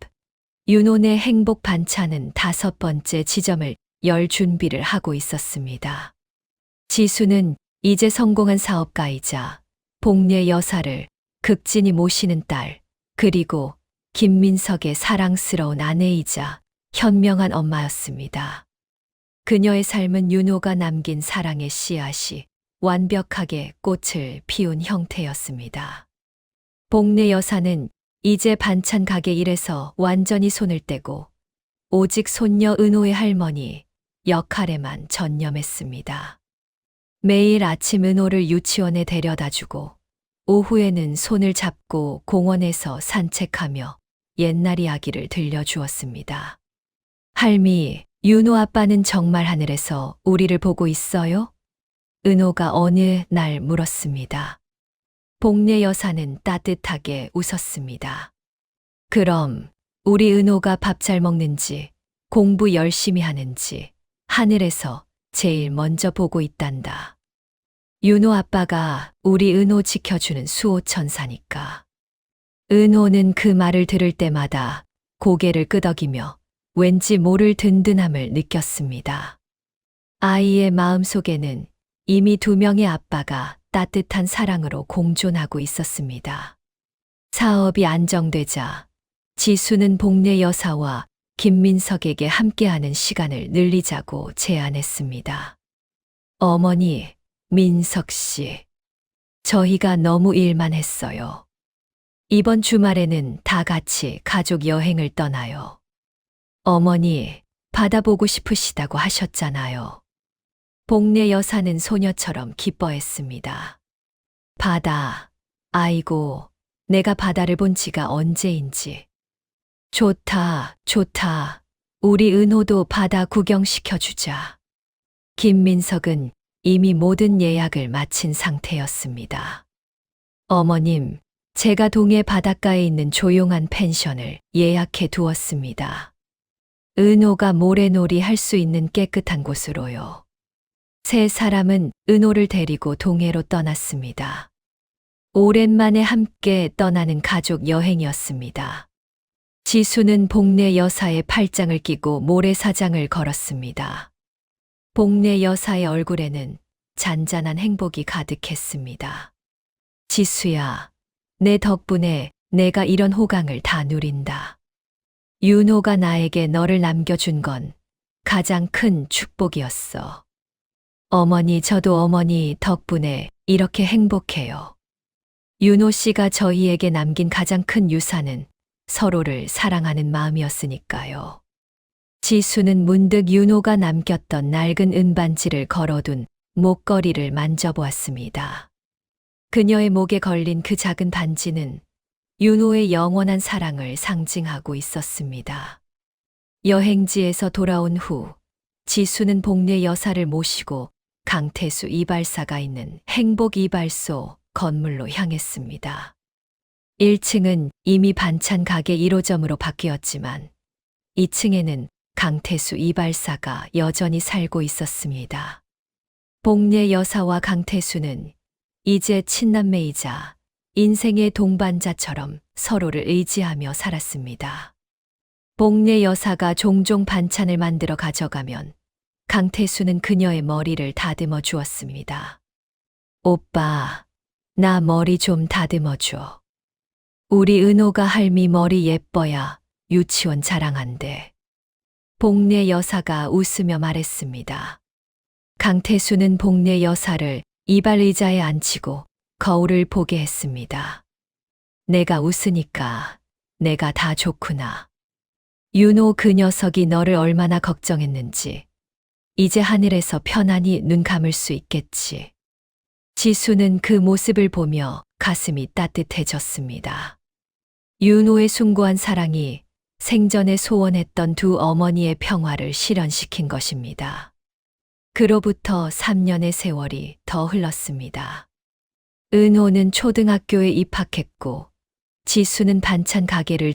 [SPEAKER 2] 윤호네 행복 반찬은 5번째 지점을 열 준비를 하고 있었습니다. 지수는 이제 성공한 사업가이자 복례 여사를 극진히 모시는 딸, 그리고 김민석의 사랑스러운 아내이자 현명한 엄마였습니다. 그녀의 삶은 윤호가 남긴 사랑의 씨앗이 완벽하게 꽃을 피운 형태였습니다. 복례 여사는 이제 반찬 가게 일에서 완전히 손을 떼고 오직 손녀 은호의 할머니 역할에만 전념했습니다. 매일 아침 은호를 유치원에 데려다주고 오후에는 손을 잡고 공원에서 산책하며 옛날 이야기를 들려주었습니다. 할미, 윤호 아빠는 정말 하늘에서 우리를 보고 있어요? 은호가 어느 날 물었습니다. 복례 여사는 따뜻하게 웃었습니다. 그럼 우리 은호가 밥 잘 먹는지, 공부 열심히 하는지 하늘에서 제일 먼저 보고 있단다. 윤호 아빠가 우리 은호 지켜주는 수호천사니까. 은호는 그 말을 들을 때마다 고개를 끄덕이며 왠지 모를 든든함을 느꼈습니다. 아이의 마음속에는 이미 2명의 아빠가 따뜻한 사랑으로 공존하고 있었습니다. 사업이 안정되자 지수는 복례 여사와 김민석에게 함께하는 시간을 늘리자고 제안했습니다. 어머니, 민석 씨, 저희가 너무 일만 했어요. 이번 주말에는 다 같이 가족 여행을 떠나요. 어머니, 바다 보고 싶으시다고 하셨잖아요. 복례 여사는 소녀처럼 기뻐했습니다. 바다, 아이고, 내가 바다를 본 지가 언제인지. 좋다, 좋다. 우리 은호도 바다 구경시켜주자. 김민석은 이미 모든 예약을 마친 상태였습니다. 어머님, 제가 동해 바닷가에 있는 조용한 펜션을 예약해 두었습니다. 은호가 모래놀이 할 수 있는 깨끗한 곳으로요. 세 사람은 은호를 데리고 동해로 떠났습니다. 오랜만에 함께 떠나는 가족 여행이었습니다. 지수는 복례 여사의 팔짱을 끼고 모래사장을 걸었습니다. 복례 여사의 얼굴에는 잔잔한 행복이 가득했습니다. 지수야, 내 덕분에 내가 이런 호강을 다 누린다. 윤호가 나에게 너를 남겨준 건 가장 큰 축복이었어. 어머니, 저도 어머니 덕분에 이렇게 행복해요. 윤호 씨가 저희에게 남긴 가장 큰 유산은 서로를 사랑하는 마음이었으니까요. 지수는 문득 윤호가 남겼던 낡은 은반지를 걸어둔 목걸이를 만져보았습니다. 그녀의 목에 걸린 그 작은 반지는 윤호의 영원한 사랑을 상징하고 있었습니다. 여행지에서 돌아온 후 지수는 복례 여사를 모시고 강태수 이발사가 있는 행복 이발소 건물로 향했습니다. 1층은 이미 반찬 가게 1호점으로 바뀌었지만 2층에는 강태수 이발사가 여전히 살고 있었습니다. 복례 여사와 강태수는 이제 친남매이자 인생의 동반자처럼 서로를 의지하며 살았습니다. 복례 여사가 종종 반찬을 만들어 가져가면 강태수는 그녀의 머리를 다듬어 주었습니다. 오빠, 나 머리 좀 다듬어 줘. 우리 은호가 할미 머리 예뻐야 유치원 자랑한대. 복례 여사가 웃으며 말했습니다. 강태수는 복례 여사를 이발 의자에 앉히고 거울을 보게 했습니다. 내가 웃으니까 내가 다 좋구나. 윤호 그 녀석이 너를 얼마나 걱정했는지 이제 하늘에서 편안히 눈 감을 수 있겠지. 지수는 그 모습을 보며 가슴이 따뜻해졌습니다. 윤호의 숭고한 사랑이 생전에 소원했던 두 어머니의 평화를 실현시킨 것입니다. 그로부터 3년의 세월이 더 흘렀습니다. 은호는 초등학교에 입학했고 지수는 반찬 가게를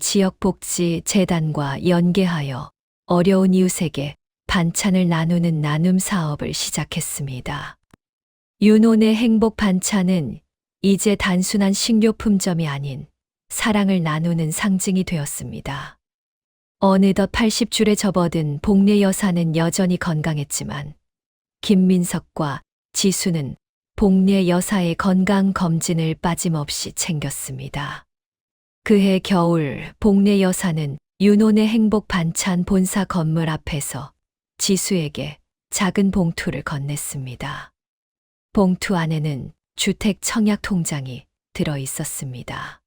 [SPEAKER 2] 지역복지재단과 연계하여 어려운 이웃에게 반찬을 나누는 나눔 사업을 시작했습니다. 윤혼의 행복 반찬은 이제 단순한 식료품점이 아닌 사랑을 나누는 상징이 되었습니다. 어느덧 80줄에 접어든 복례 여사는 여전히 건강했지만 김민석과 지수는 복례 여사의 건강 검진을 빠짐없이 챙겼습니다. 그해 겨울 복례 여사는 윤혼의 행복 반찬 본사 건물 앞에서 지수에게 작은 봉투를 건넸습니다. 봉투 안에는 주택 청약 통장이 들어 있었습니다.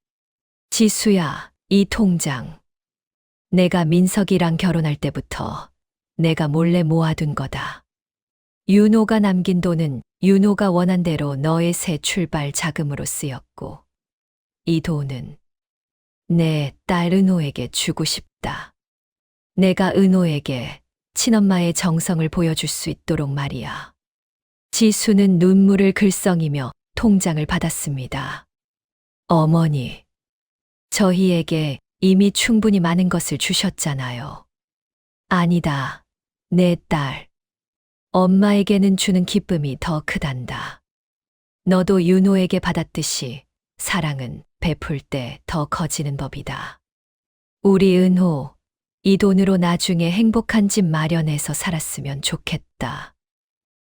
[SPEAKER 2] 지수야, 이 통장. 내가 민석이랑 결혼할 때부터 내가 몰래 모아둔 거다. 윤호가 남긴 돈은 윤호가 원한 대로 너의 새 출발 자금으로 쓰였고, 이 돈은 내 딸 은호에게 주고 싶다. 내가 은호에게 친엄마의 정성을 보여줄 수 있도록 말이야. 지수는 눈물을 글썽이며 통장을 받았습니다. 어머니, 저희에게 이미 충분히 많은 것을 주셨잖아요. 아니다, 내 딸. 엄마에게는 주는 기쁨이 더 크단다. 너도 윤호에게 받았듯이 사랑은 베풀 때 더 커지는 법이다. 우리 은호, 이 돈으로 나중에 행복한 집 마련해서 살았으면 좋겠다.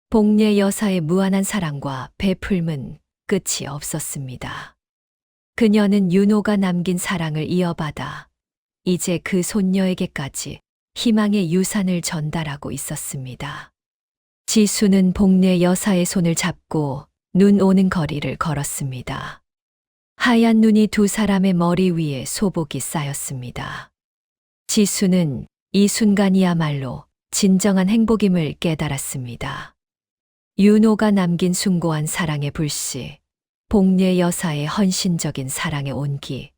[SPEAKER 2] 복례 여사의 무한한 사랑과 베풀음은 끝이 없었습니다. 그녀는 윤호가 남긴 사랑을 이어받아 이제 그 손녀에게까지 희망의 유산을 전달하고 있었습니다. 지수는 복례 여사의 손을 잡고 눈 오는 거리를 걸었습니다. 하얀 눈이 두 사람의 머리 위에 소복이 쌓였습니다. 지수는 이 순간이야말로 진정한 행복임을 깨달았습니다. 윤호가 남긴 숭고한 사랑의 불씨, 복례 여사의 헌신적인 사랑의 온기,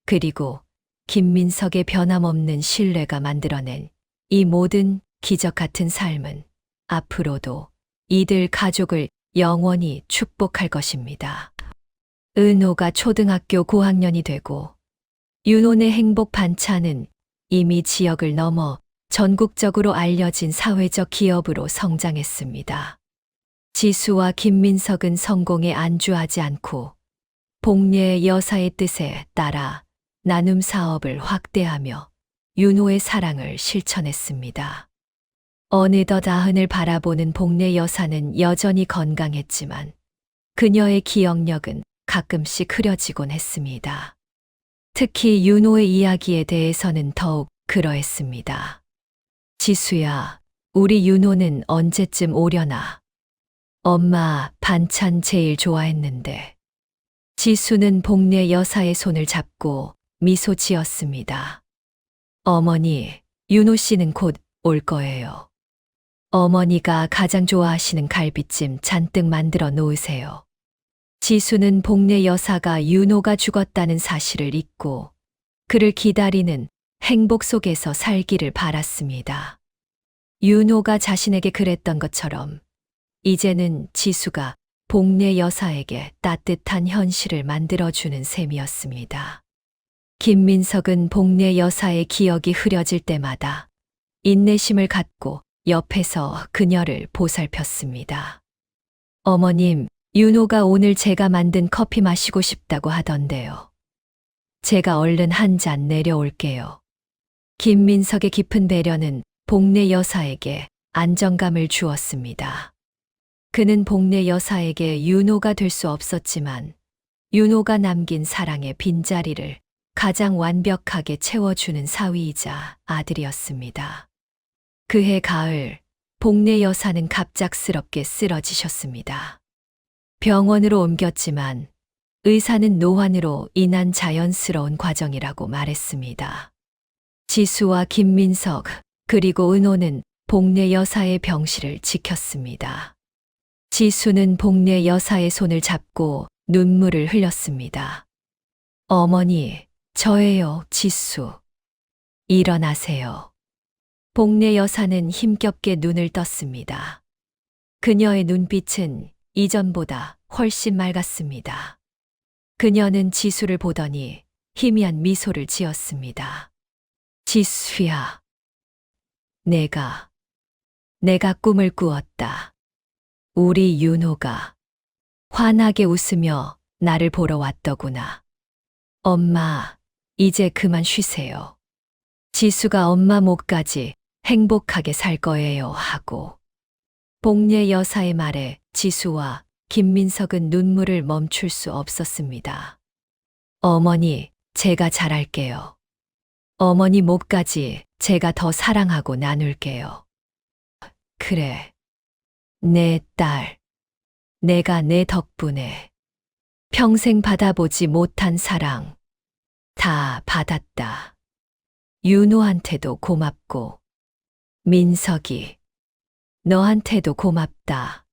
[SPEAKER 2] 그리고 김민석의 변함없는 신뢰가 만들어낸 이 모든 기적 같은 삶은 앞으로도 이들 가족을 영원히 축복할 것입니다. 은호가 초등학교 고학년이 되고 윤혼의 행복 반찬은 이미 지역을 넘어 전국적으로 알려진 사회적 기업으로 성장했습니다. 지수와 김민석은 성공에 안주하지 않고 복례 여사의 뜻에 따라 나눔 사업을 확대하며 윤호의 사랑을 실천했습니다. 어느덧 아흔을 바라보는 복례 여사는 여전히 건강했지만 그녀의 기억력은 가끔씩 흐려지곤 했습니다. 특히 윤호의 이야기에 대해서는 더욱 그러했습니다. 지수야, 우리 윤호는 언제쯤 오려나? 엄마 반찬 제일 좋아했는데. 지수는 복례 여사의 손을 잡고 미소 지었습니다. 어머니, 윤호 씨는 곧 올 거예요. 어머니가 가장 좋아하시는 갈비찜 잔뜩 만들어 놓으세요. 지수는 복례 여사가 윤호가 죽었다는 사실을 잊고 그를 기다리는 행복 속에서 살기를 바랐습니다. 윤호가 자신에게 그랬던 것처럼 이제는 지수가 복례 여사에게 따뜻한 현실을 만들어주는 셈이었습니다. 김민석은 복례 여사의 기억이 흐려질 때마다 인내심을 갖고 옆에서 그녀를 보살폈습니다. 어머님, 윤호가 오늘 제가 만든 커피 마시고 싶다고 하던데요. 제가 얼른 한 잔 내려올게요. 김민석의 깊은 배려는 복례 여사에게 안정감을 주었습니다. 그는 복례 여사에게 윤호가 될 수 없었지만 윤호가 남긴 사랑의 빈자리를 가장 완벽하게 채워주는 사위이자 아들이었습니다. 그해 가을, 복례 여사는 갑작스럽게 쓰러지셨습니다. 병원으로 옮겼지만 의사는 노환으로 인한 자연스러운 과정이라고 말했습니다. 지수와 김민석, 그리고 은호는 복례 여사의 병실을 지켰습니다. 지수는 복례 여사의 손을 잡고 눈물을 흘렸습니다. 어머니, 저예요, 지수. 일어나세요. 복례 여사는 힘겹게 눈을 떴습니다. 그녀의 눈빛은 이전보다 훨씬 맑았습니다. 그녀는 지수를 보더니 희미한 미소를 지었습니다. 지수야, 내가 꿈을 꾸었다. 우리 윤호가 환하게 웃으며 나를 보러 왔더구나. 엄마, 이제 그만 쉬세요. 지수가 엄마 목까지 행복하게 살 거예요 하고. 복례 여사의 말에 지수와 김민석은 눈물을 멈출 수 없었습니다. 어머니, 제가 잘할게요. 어머니 목까지 제가 더 사랑하고 나눌게요. 그래, 내 딸. 내가 내 덕분에 평생 받아보지 못한 사랑 다 받았다. 윤호한테도 고맙고, 민석이, 너한테도 고맙다.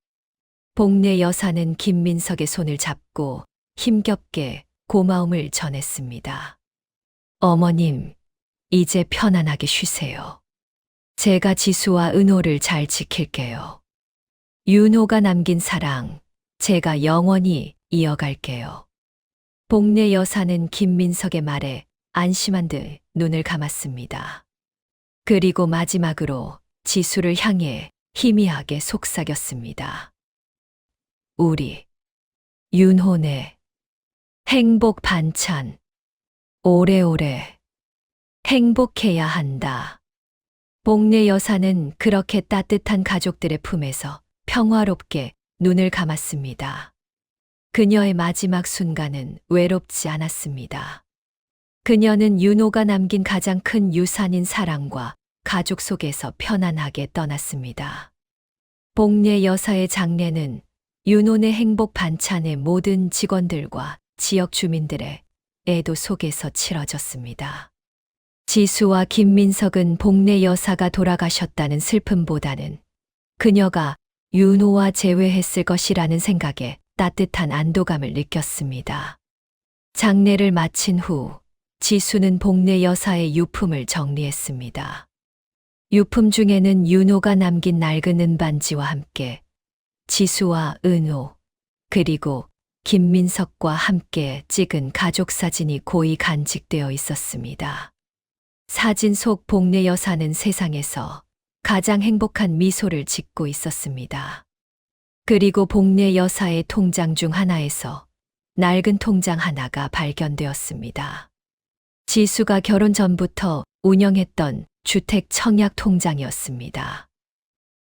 [SPEAKER 2] 복례 여사는 김민석의 손을 잡고 힘겹게 고마움을 전했습니다. 어머님, 이제 편안하게 쉬세요. 제가 지수와 은호를 잘 지킬게요. 윤호가 남긴 사랑, 제가 영원히 이어갈게요. 복례 여사는 김민석의 말에 안심한 듯 눈을 감았습니다. 그리고 마지막으로 지수를 향해 희미하게 속삭였습니다. 우리 윤호네 행복 반찬 오래오래 행복해야 한다. 복례 여사는 그렇게 따뜻한 가족들의 품에서 평화롭게 눈을 감았습니다. 그녀의 마지막 순간은 외롭지 않았습니다. 그녀는 윤호가 남긴 가장 큰 유산인 사랑과 가족 속에서 편안하게 떠났습니다. 복례 여사의 장례는 윤호네 행복 반찬의 모든 직원들과 지역 주민들의 애도 속에서 치러졌습니다. 지수와 김민석은 복례 여사가 돌아가셨다는 슬픔보다는 그녀가 윤호와 재회했을 것이라는 생각에 따뜻한 안도감을 느꼈습니다. 장례를 마친 후 지수는 복례 여사의 유품을 정리했습니다. 유품 중에는 윤호가 남긴 낡은 은반지와 함께 지수와 은호, 그리고 김민석과 함께 찍은 가족 사진이 고이 간직되어 있었습니다. 사진 속 복례 여사는 세상에서 가장 행복한 미소를 짓고 있었습니다. 그리고 복례 여사의 통장 중 하나에서 낡은 통장 하나가 발견되었습니다. 지수가 결혼 전부터 운영했던 주택 청약 통장이었습니다.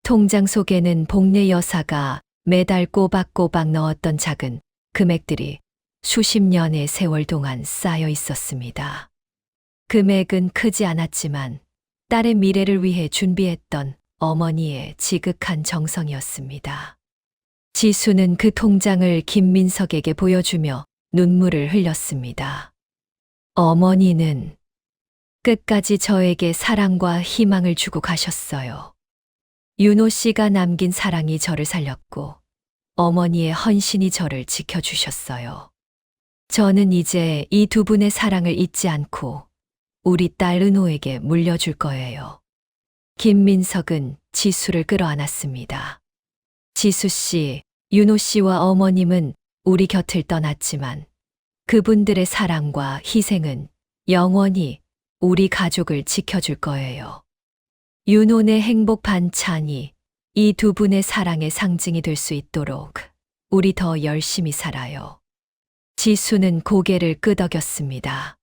[SPEAKER 2] 통장 속에는 복례 여사가 매달 꼬박꼬박 넣었던 작은 금액들이 수십 년의 세월 동안 쌓여 있었습니다. 금액은 크지 않았지만 딸의 미래를 위해 준비했던 어머니의 지극한 정성이었습니다. 지수는 그 통장을 김민석에게 보여주며 눈물을 흘렸습니다. 어머니는 끝까지 저에게 사랑과 희망을 주고 가셨어요. 윤호 씨가 남긴 사랑이 저를 살렸고 어머니의 헌신이 저를 지켜주셨어요. 저는 이제 이 두 분의 사랑을 잊지 않고 우리 딸 은호에게 물려줄 거예요. 김민석은 지수를 끌어안았습니다. 지수 씨, 윤호 씨와 어머님은 우리 곁을 떠났지만 그분들의 사랑과 희생은 영원히 우리 가족을 지켜줄 거예요. 윤혼의 행복 반찬이 이 두 분의 사랑의 상징이 될 수 있도록 우리 더 열심히 살아요. 지수는 고개를 끄덕였습니다.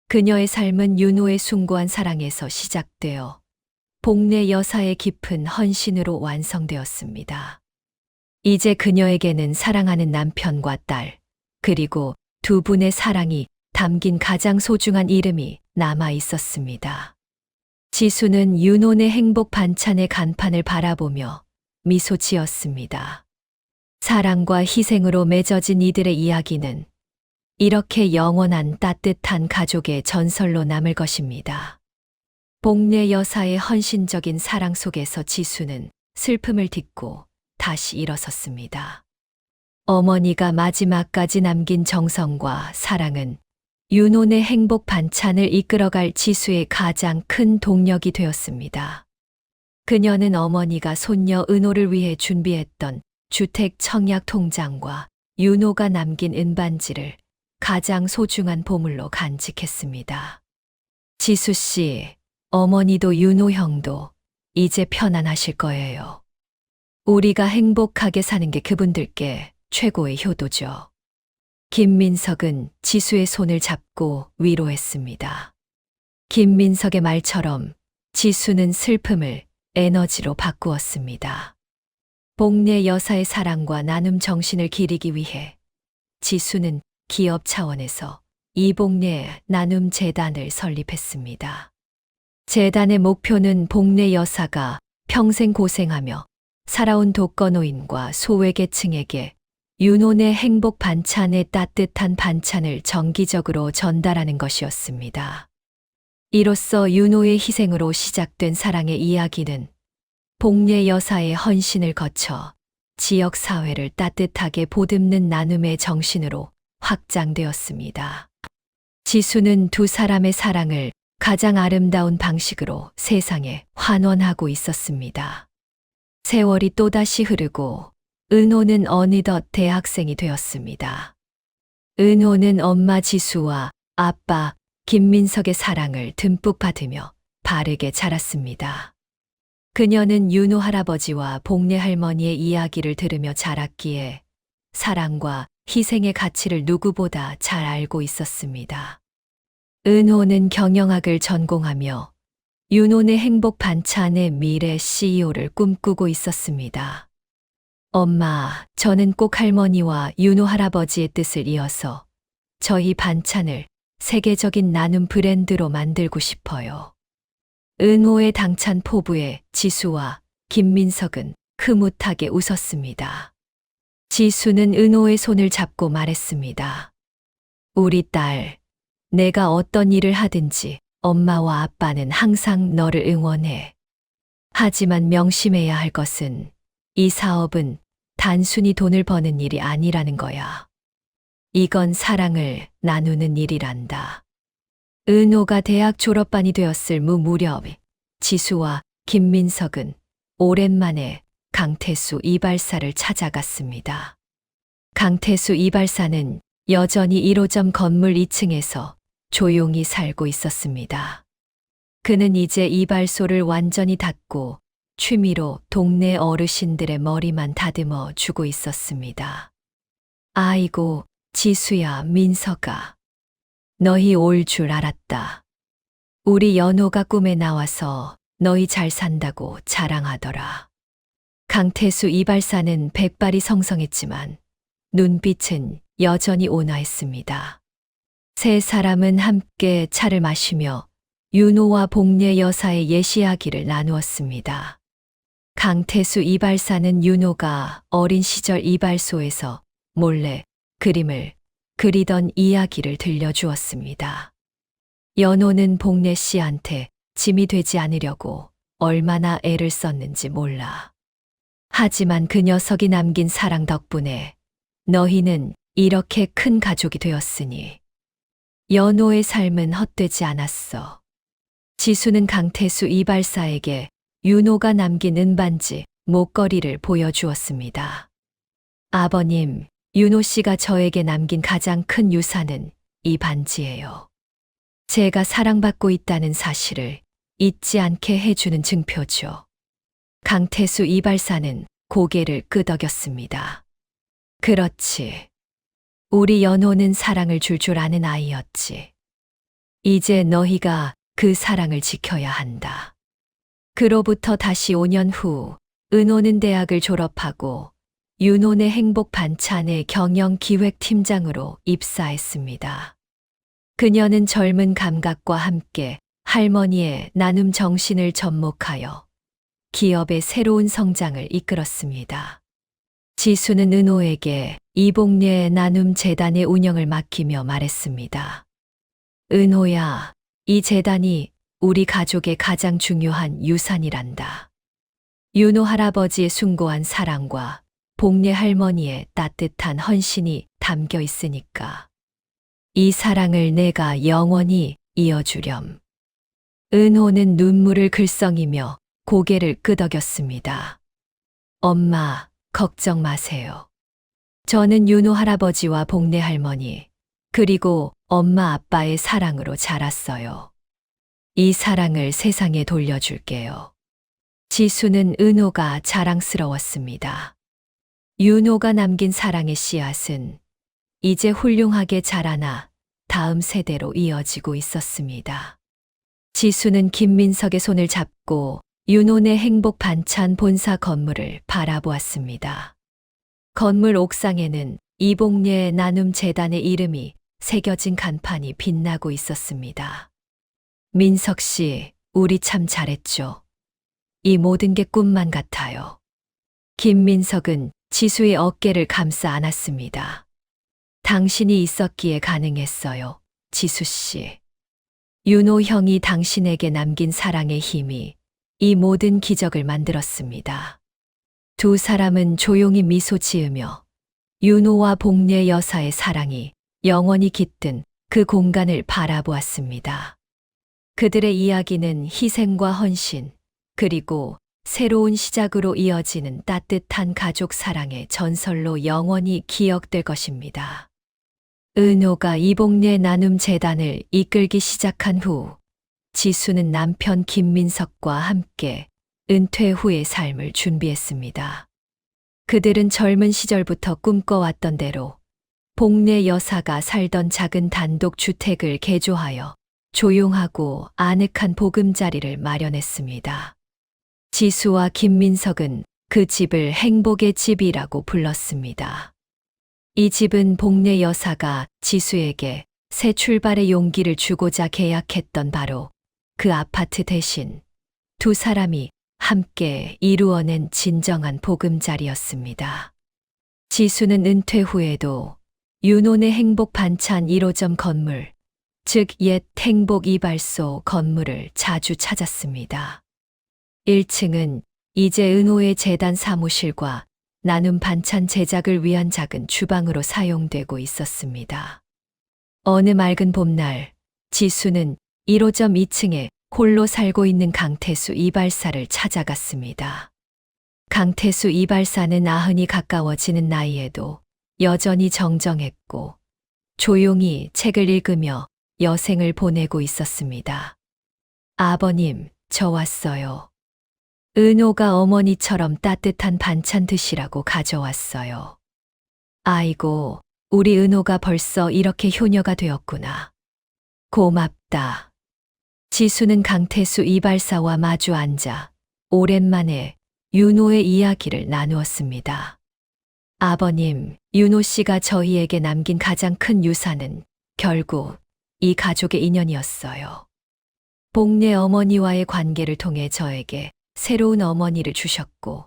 [SPEAKER 2] 그녀의 삶은 윤호의 숭고한 사랑에서 시작되어 복례 여사의 깊은 헌신으로 완성되었습니다. 이제 그녀에게는 사랑하는 남편과 딸, 그리고 두 분의 사랑이 담긴 가장 소중한 이름이 남아 있었습니다. 지수는 윤혼의 행복 반찬의 간판을 바라보며 미소 지었습니다. 사랑과 희생으로 맺어진 이들의 이야기는 이렇게 영원한 따뜻한 가족의 전설로 남을 것입니다. 복례 여사의 헌신적인 사랑 속에서 지수는 슬픔을 딛고 다시 일어섰습니다. 어머니가 마지막까지 남긴 정성과 사랑은 윤혼의 행복 반찬을 이끌어갈 지수의 가장 큰 동력이 되었습니다. 그녀는 어머니가 손녀 은호를 위해 준비했던 주택 청약 통장과 윤호가 남긴 은반지를 가장 소중한 보물로 간직했습니다. 지수 씨, 어머니도 윤호 형도 이제 편안하실 거예요. 우리가 행복하게 사는 게 그분들께 최고의 효도죠. 김민석은 지수의 손을 잡고 위로했습니다. 김민석의 말처럼 지수는 슬픔을 에너지로 바꾸었습니다. 복례 여사의 사랑과 나눔 정신을 기리기 위해 지수는 기업 차원에서 이복례 나눔 재단을 설립했습니다. 재단의 목표는 복례 여사가 평생 고생하며 살아온 독거노인과 소외계층에게 윤혼의 행복 반찬의 따뜻한 반찬을 정기적으로 전달하는 것이었습니다. 이로써 윤호의 희생으로 시작된 사랑의 이야기는 복례 여사의 헌신을 거쳐 지역 사회를 따뜻하게 보듬는 나눔의 정신으로 확장되었습니다. 지수는 두 사람의 사랑을 가장 아름다운 방식으로 세상에 환원하고 있었습니다. 세월이 또다시 흐르고 은호는 어느덧 대학생이 되었습니다. 은호는 엄마 지수와 아빠 김민석의 사랑을 듬뿍 받으며 바르게 자랐습니다. 그녀는 윤호 할아버지와 복례 할머니의 이야기를 들으며 자랐기에 사랑과 희생의 가치를 누구보다 잘 알고 있었습니다. 은호는 경영학을 전공하며 윤혼의 행복 반찬의 미래 CEO를 꿈꾸고 있었습니다. 엄마, 저는 꼭 할머니와 윤호 할아버지의 뜻을 이어서 저희 반찬을 세계적인 나눔 브랜드로 만들고 싶어요. 은호의 당찬 포부에 지수와 김민석은 흐뭇하게 웃었습니다. 지수는 은호의 손을 잡고 말했습니다. 우리 딸, 내가 어떤 일을 하든지 엄마와 아빠는 항상 너를 응원해. 하지만 명심해야 할 것은 이 사업은 단순히 돈을 버는 일이 아니라는 거야. 이건 사랑을 나누는 일이란다. 은호가 대학 졸업반이 되었을 무렵 지수와 김민석은 오랜만에 강태수 이발사를 찾아갔습니다. 강태수 이발사는 여전히 1호점 건물 2층에서 조용히 살고 있었습니다. 그는 이제 이발소를 완전히 닫고 취미로 동네 어르신들의 머리만 다듬어 주고 있었습니다. 아이고, 지수야, 민석아. 너희 올 줄 알았다. 우리 연호가 꿈에 나와서 너희 잘 산다고 자랑하더라. 강태수 이발사는 백발이 성성했지만 눈빛은 여전히 온화했습니다. 세 사람은 함께 차를 마시며 윤호와 복례 여사의 옛 이야기를 나누었습니다. 강태수 이발사는 윤호가 어린 시절 이발소에서 몰래 그림을 그리던 이야기를 들려주었습니다. 연호는 복례 씨한테 짐이 되지 않으려고 얼마나 애를 썼는지 몰라. 하지만 그 녀석이 남긴 사랑 덕분에 너희는 이렇게 큰 가족이 되었으니 연호의 삶은 헛되지 않았어. 지수는 강태수 이발사에게 윤호가 남긴 은반지 목걸이를 보여주었습니다. 아버님, 윤호 씨가 저에게 남긴 가장 큰 유산은 이 반지예요. 제가 사랑받고 있다는 사실을 잊지 않게 해주는 증표죠. 강태수 이발사는 고개를 끄덕였습니다. 그렇지. 우리 연호는 사랑을 줄 아는 아이였지. 이제 너희가 그 사랑을 지켜야 한다. 그로부터 다시 5년 후 은호는 대학을 졸업하고 윤혼의 행복 반찬의 경영기획팀장으로 입사했습니다. 그녀는 젊은 감각과 함께 할머니의 나눔 정신을 접목하여 기업의 새로운 성장을 이끌었습니다. 지수는 은호에게 이복례 나눔 재단의 운영을 맡기며 말했습니다. 은호야, 이 재단이 우리 가족의 가장 중요한 유산이란다. 윤호 할아버지의 숭고한 사랑과 복례 할머니의 따뜻한 헌신이 담겨 있으니까. 이 사랑을 내가 영원히 이어주렴. 은호는 눈물을 글썽이며 고개를 끄덕였습니다. 엄마, 걱정 마세요. 저는 윤호 할아버지와 복례 할머니, 그리고 엄마 아빠의 사랑으로 자랐어요. 이 사랑을 세상에 돌려줄게요. 지수는 은호가 자랑스러웠습니다. 윤호가 남긴 사랑의 씨앗은 이제 훌륭하게 자라나 다음 세대로 이어지고 있었습니다. 지수는 김민석의 손을 잡고 윤혼의 행복 반찬 본사 건물을 바라보았습니다. 건물 옥상에는 이복례 나눔 재단의 이름이 새겨진 간판이 빛나고 있었습니다. 민석 씨, 우리 참 잘했죠. 이 모든 게 꿈만 같아요. 김민석은 지수의 어깨를 감싸 안았습니다. 당신이 있었기에 가능했어요, 지수 씨. 윤호 형이 당신에게 남긴 사랑의 힘이 이 모든 기적을 만들었습니다. 두 사람은 조용히 미소 지으며 윤호와 복례 여사의 사랑이 영원히 깃든 그 공간을 바라보았습니다. 그들의 이야기는 희생과 헌신, 그리고 새로운 시작으로 이어지는 따뜻한 가족 사랑의 전설로 영원히 기억될 것입니다. 은호가 이복례 나눔 재단을 이끌기 시작한 후 지수는 남편 김민석과 함께 은퇴 후의 삶을 준비했습니다. 그들은 젊은 시절부터 꿈꿔왔던 대로 복례 여사가 살던 작은 단독 주택을 개조하여 조용하고 아늑한 보금자리를 마련했습니다. 지수와 김민석은 그 집을 행복의 집이라고 불렀습니다. 이 집은 복례 여사가 지수에게 새 출발의 용기를 주고자 계약했던 바로 그 아파트 대신 두 사람이 함께 이루어낸 진정한 보금자리였습니다. 지수는 은퇴 후에도 윤혼의 행복 반찬 1호점 건물, 즉 옛 행복 이발소 건물을 자주 찾았습니다. 1층은 이제 은호의 재단 사무실과 나눔 반찬 제작을 위한 작은 주방으로 사용되고 있었습니다. 어느 맑은 봄날, 지수는 1호점 2층에 홀로 살고 있는 강태수 이발사를 찾아갔습니다. 강태수 이발사는 90이 가까워지는 나이에도 여전히 정정했고 조용히 책을 읽으며 여생을 보내고 있었습니다. 아버님, 저 왔어요. 은호가 어머니처럼 따뜻한 반찬 드시라고 가져왔어요. 아이고, 우리 은호가 벌써 이렇게 효녀가 되었구나. 고맙다. 지수는 강태수 이발사와 마주 앉아 오랜만에 윤호의 이야기를 나누었습니다. 아버님, 윤호 씨가 저희에게 남긴 가장 큰 유산은 결국 이 가족의 인연이었어요. 복례 어머니와의 관계를 통해 저에게 새로운 어머니를 주셨고,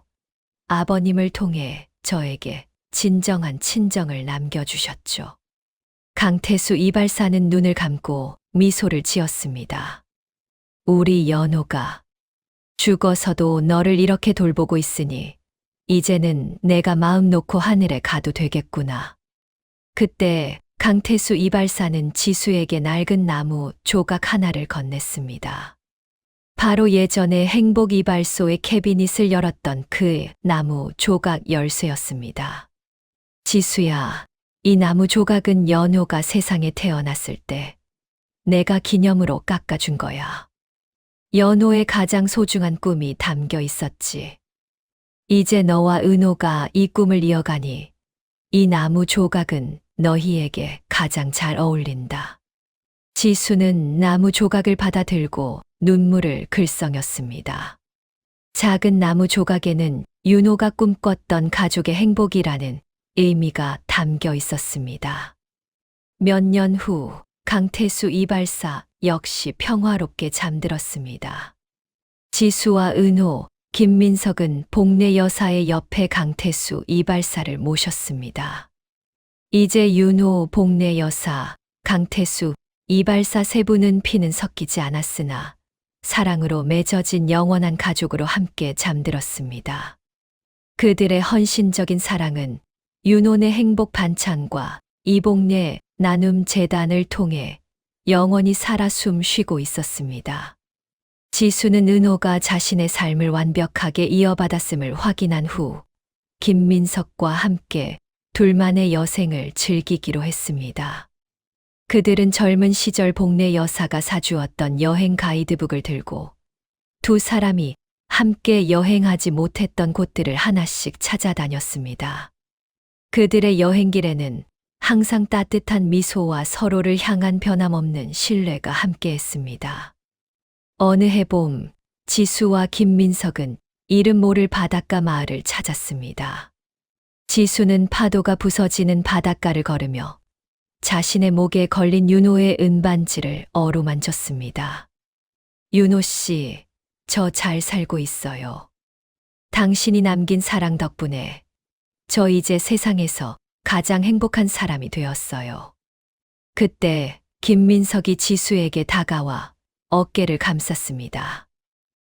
[SPEAKER 2] 아버님을 통해 저에게 진정한 친정을 남겨주셨죠. 강태수 이발사는 눈을 감고 미소를 지었습니다. 우리 연호가 죽어서도 너를 이렇게 돌보고 있으니 이제는 내가 마음 놓고 하늘에 가도 되겠구나. 그때 강태수 이발사는 지수에게 낡은 나무 조각 하나를 건넸습니다. 바로 예전에 행복 이발소의 캐비닛을 열었던 그 나무 조각 열쇠였습니다. 지수야, 이 나무 조각은 연호가 세상에 태어났을 때 내가 기념으로 깎아준 거야. 연호의 가장 소중한 꿈이 담겨 있었지. 이제 너와 은호가 이 꿈을 이어가니 이 나무 조각은 너희에게 가장 잘 어울린다. 지수는 나무 조각을 받아들고 눈물을 글썽였습니다. 작은 나무 조각에는 윤호가 꿈꿨던 가족의 행복이라는 의미가 담겨 있었습니다. 몇 년 후 강태수 이발사 역시 평화롭게 잠들었습니다. 지수와 은호, 김민석은 복례 여사의 옆에 강태수 이발사를 모셨습니다. 이제 윤호 복례 여사, 강태수 이발사 세 분은 피는 섞이지 않았으나 사랑으로 맺어진 영원한 가족으로 함께 잠들었습니다. 그들의 헌신적인 사랑은 윤혼의 행복 반찬과 이복례 나눔 재단을 통해 영원히 살아 숨 쉬고 있었습니다. 지수는 은호가 자신의 삶을 완벽하게 이어받았음을 확인한 후 김민석과 함께 둘만의 여생을 즐기기로 했습니다. 그들은 젊은 시절 복례 여사가 사주었던 여행 가이드북을 들고 두 사람이 함께 여행하지 못했던 곳들을 하나씩 찾아다녔습니다. 그들의 여행길에는 항상 따뜻한 미소와 서로를 향한 변함없는 신뢰가 함께했습니다. 어느 해봄, 지수와 김민석은 이름 모를 바닷가 마을을 찾았습니다. 지수는 파도가 부서지는 바닷가를 걸으며 자신의 목에 걸린 윤호의 은반지를 어루만졌습니다. 윤호 씨, 저 잘 살고 있어요. 당신이 남긴 사랑 덕분에 저 이제 세상에서 가장 행복한 사람이 되었어요. 그때 김민석이 지수에게 다가와 어깨를 감쌌습니다.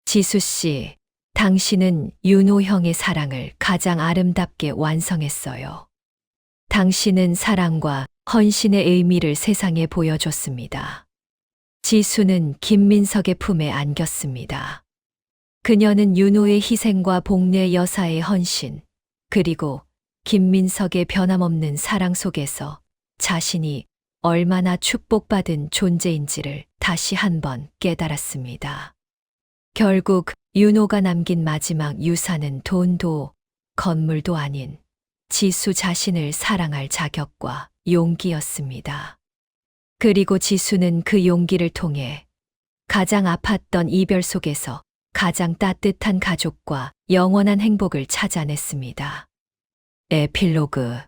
[SPEAKER 2] 지수 씨, 당신은 윤호 형의 사랑을 가장 아름답게 완성했어요. 당신은 사랑과 헌신의 의미를 세상에 보여줬습니다. 지수는 김민석의 품에 안겼습니다. 그녀는 윤호의 희생과 복례 여사의 헌신, 그리고 김민석의 변함없는 사랑 속에서 자신이 얼마나 축복받은 존재인지를 다시 한번 깨달았습니다. 결국 윤호가 남긴 마지막 유산은 돈도 건물도 아닌 지수 자신을 사랑할 자격과 용기였습니다. 그리고 지수는 그 용기를 통해 가장 아팠던 이별 속에서 가장 따뜻한 가족과 영원한 행복을 찾아냈습니다. 에필로그.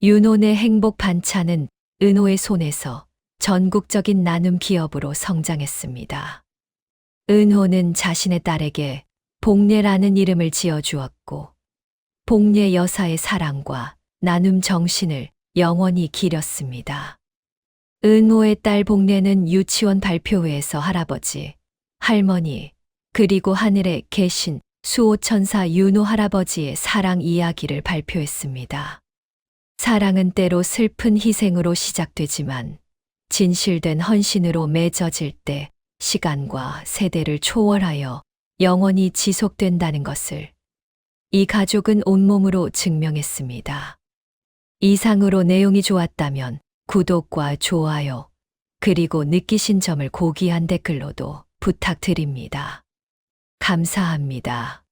[SPEAKER 2] 윤혼의 행복 반찬은 은호의 손에서 전국적인 나눔 기업으로 성장했습니다. 은호는 자신의 딸에게 복례라는 이름을 지어주었고 복례 여사의 사랑과 나눔 정신을 영원히 기렸습니다. 은호의 딸 복례는 유치원 발표회에서 할아버지, 할머니, 그리고 하늘에 계신 수호천사 윤호 할아버지의 사랑 이야기를 발표했습니다. 사랑은 때로 슬픈 희생으로 시작되지만 진실된 헌신으로 맺어질 때 시간과 세대를 초월하여 영원히 지속된다는 것을 이 가족은 온몸으로 증명했습니다. 이상으로 내용이 좋았다면 구독과 좋아요, 그리고 느끼신 점을 고귀한 댓글로도 부탁드립니다. 감사합니다.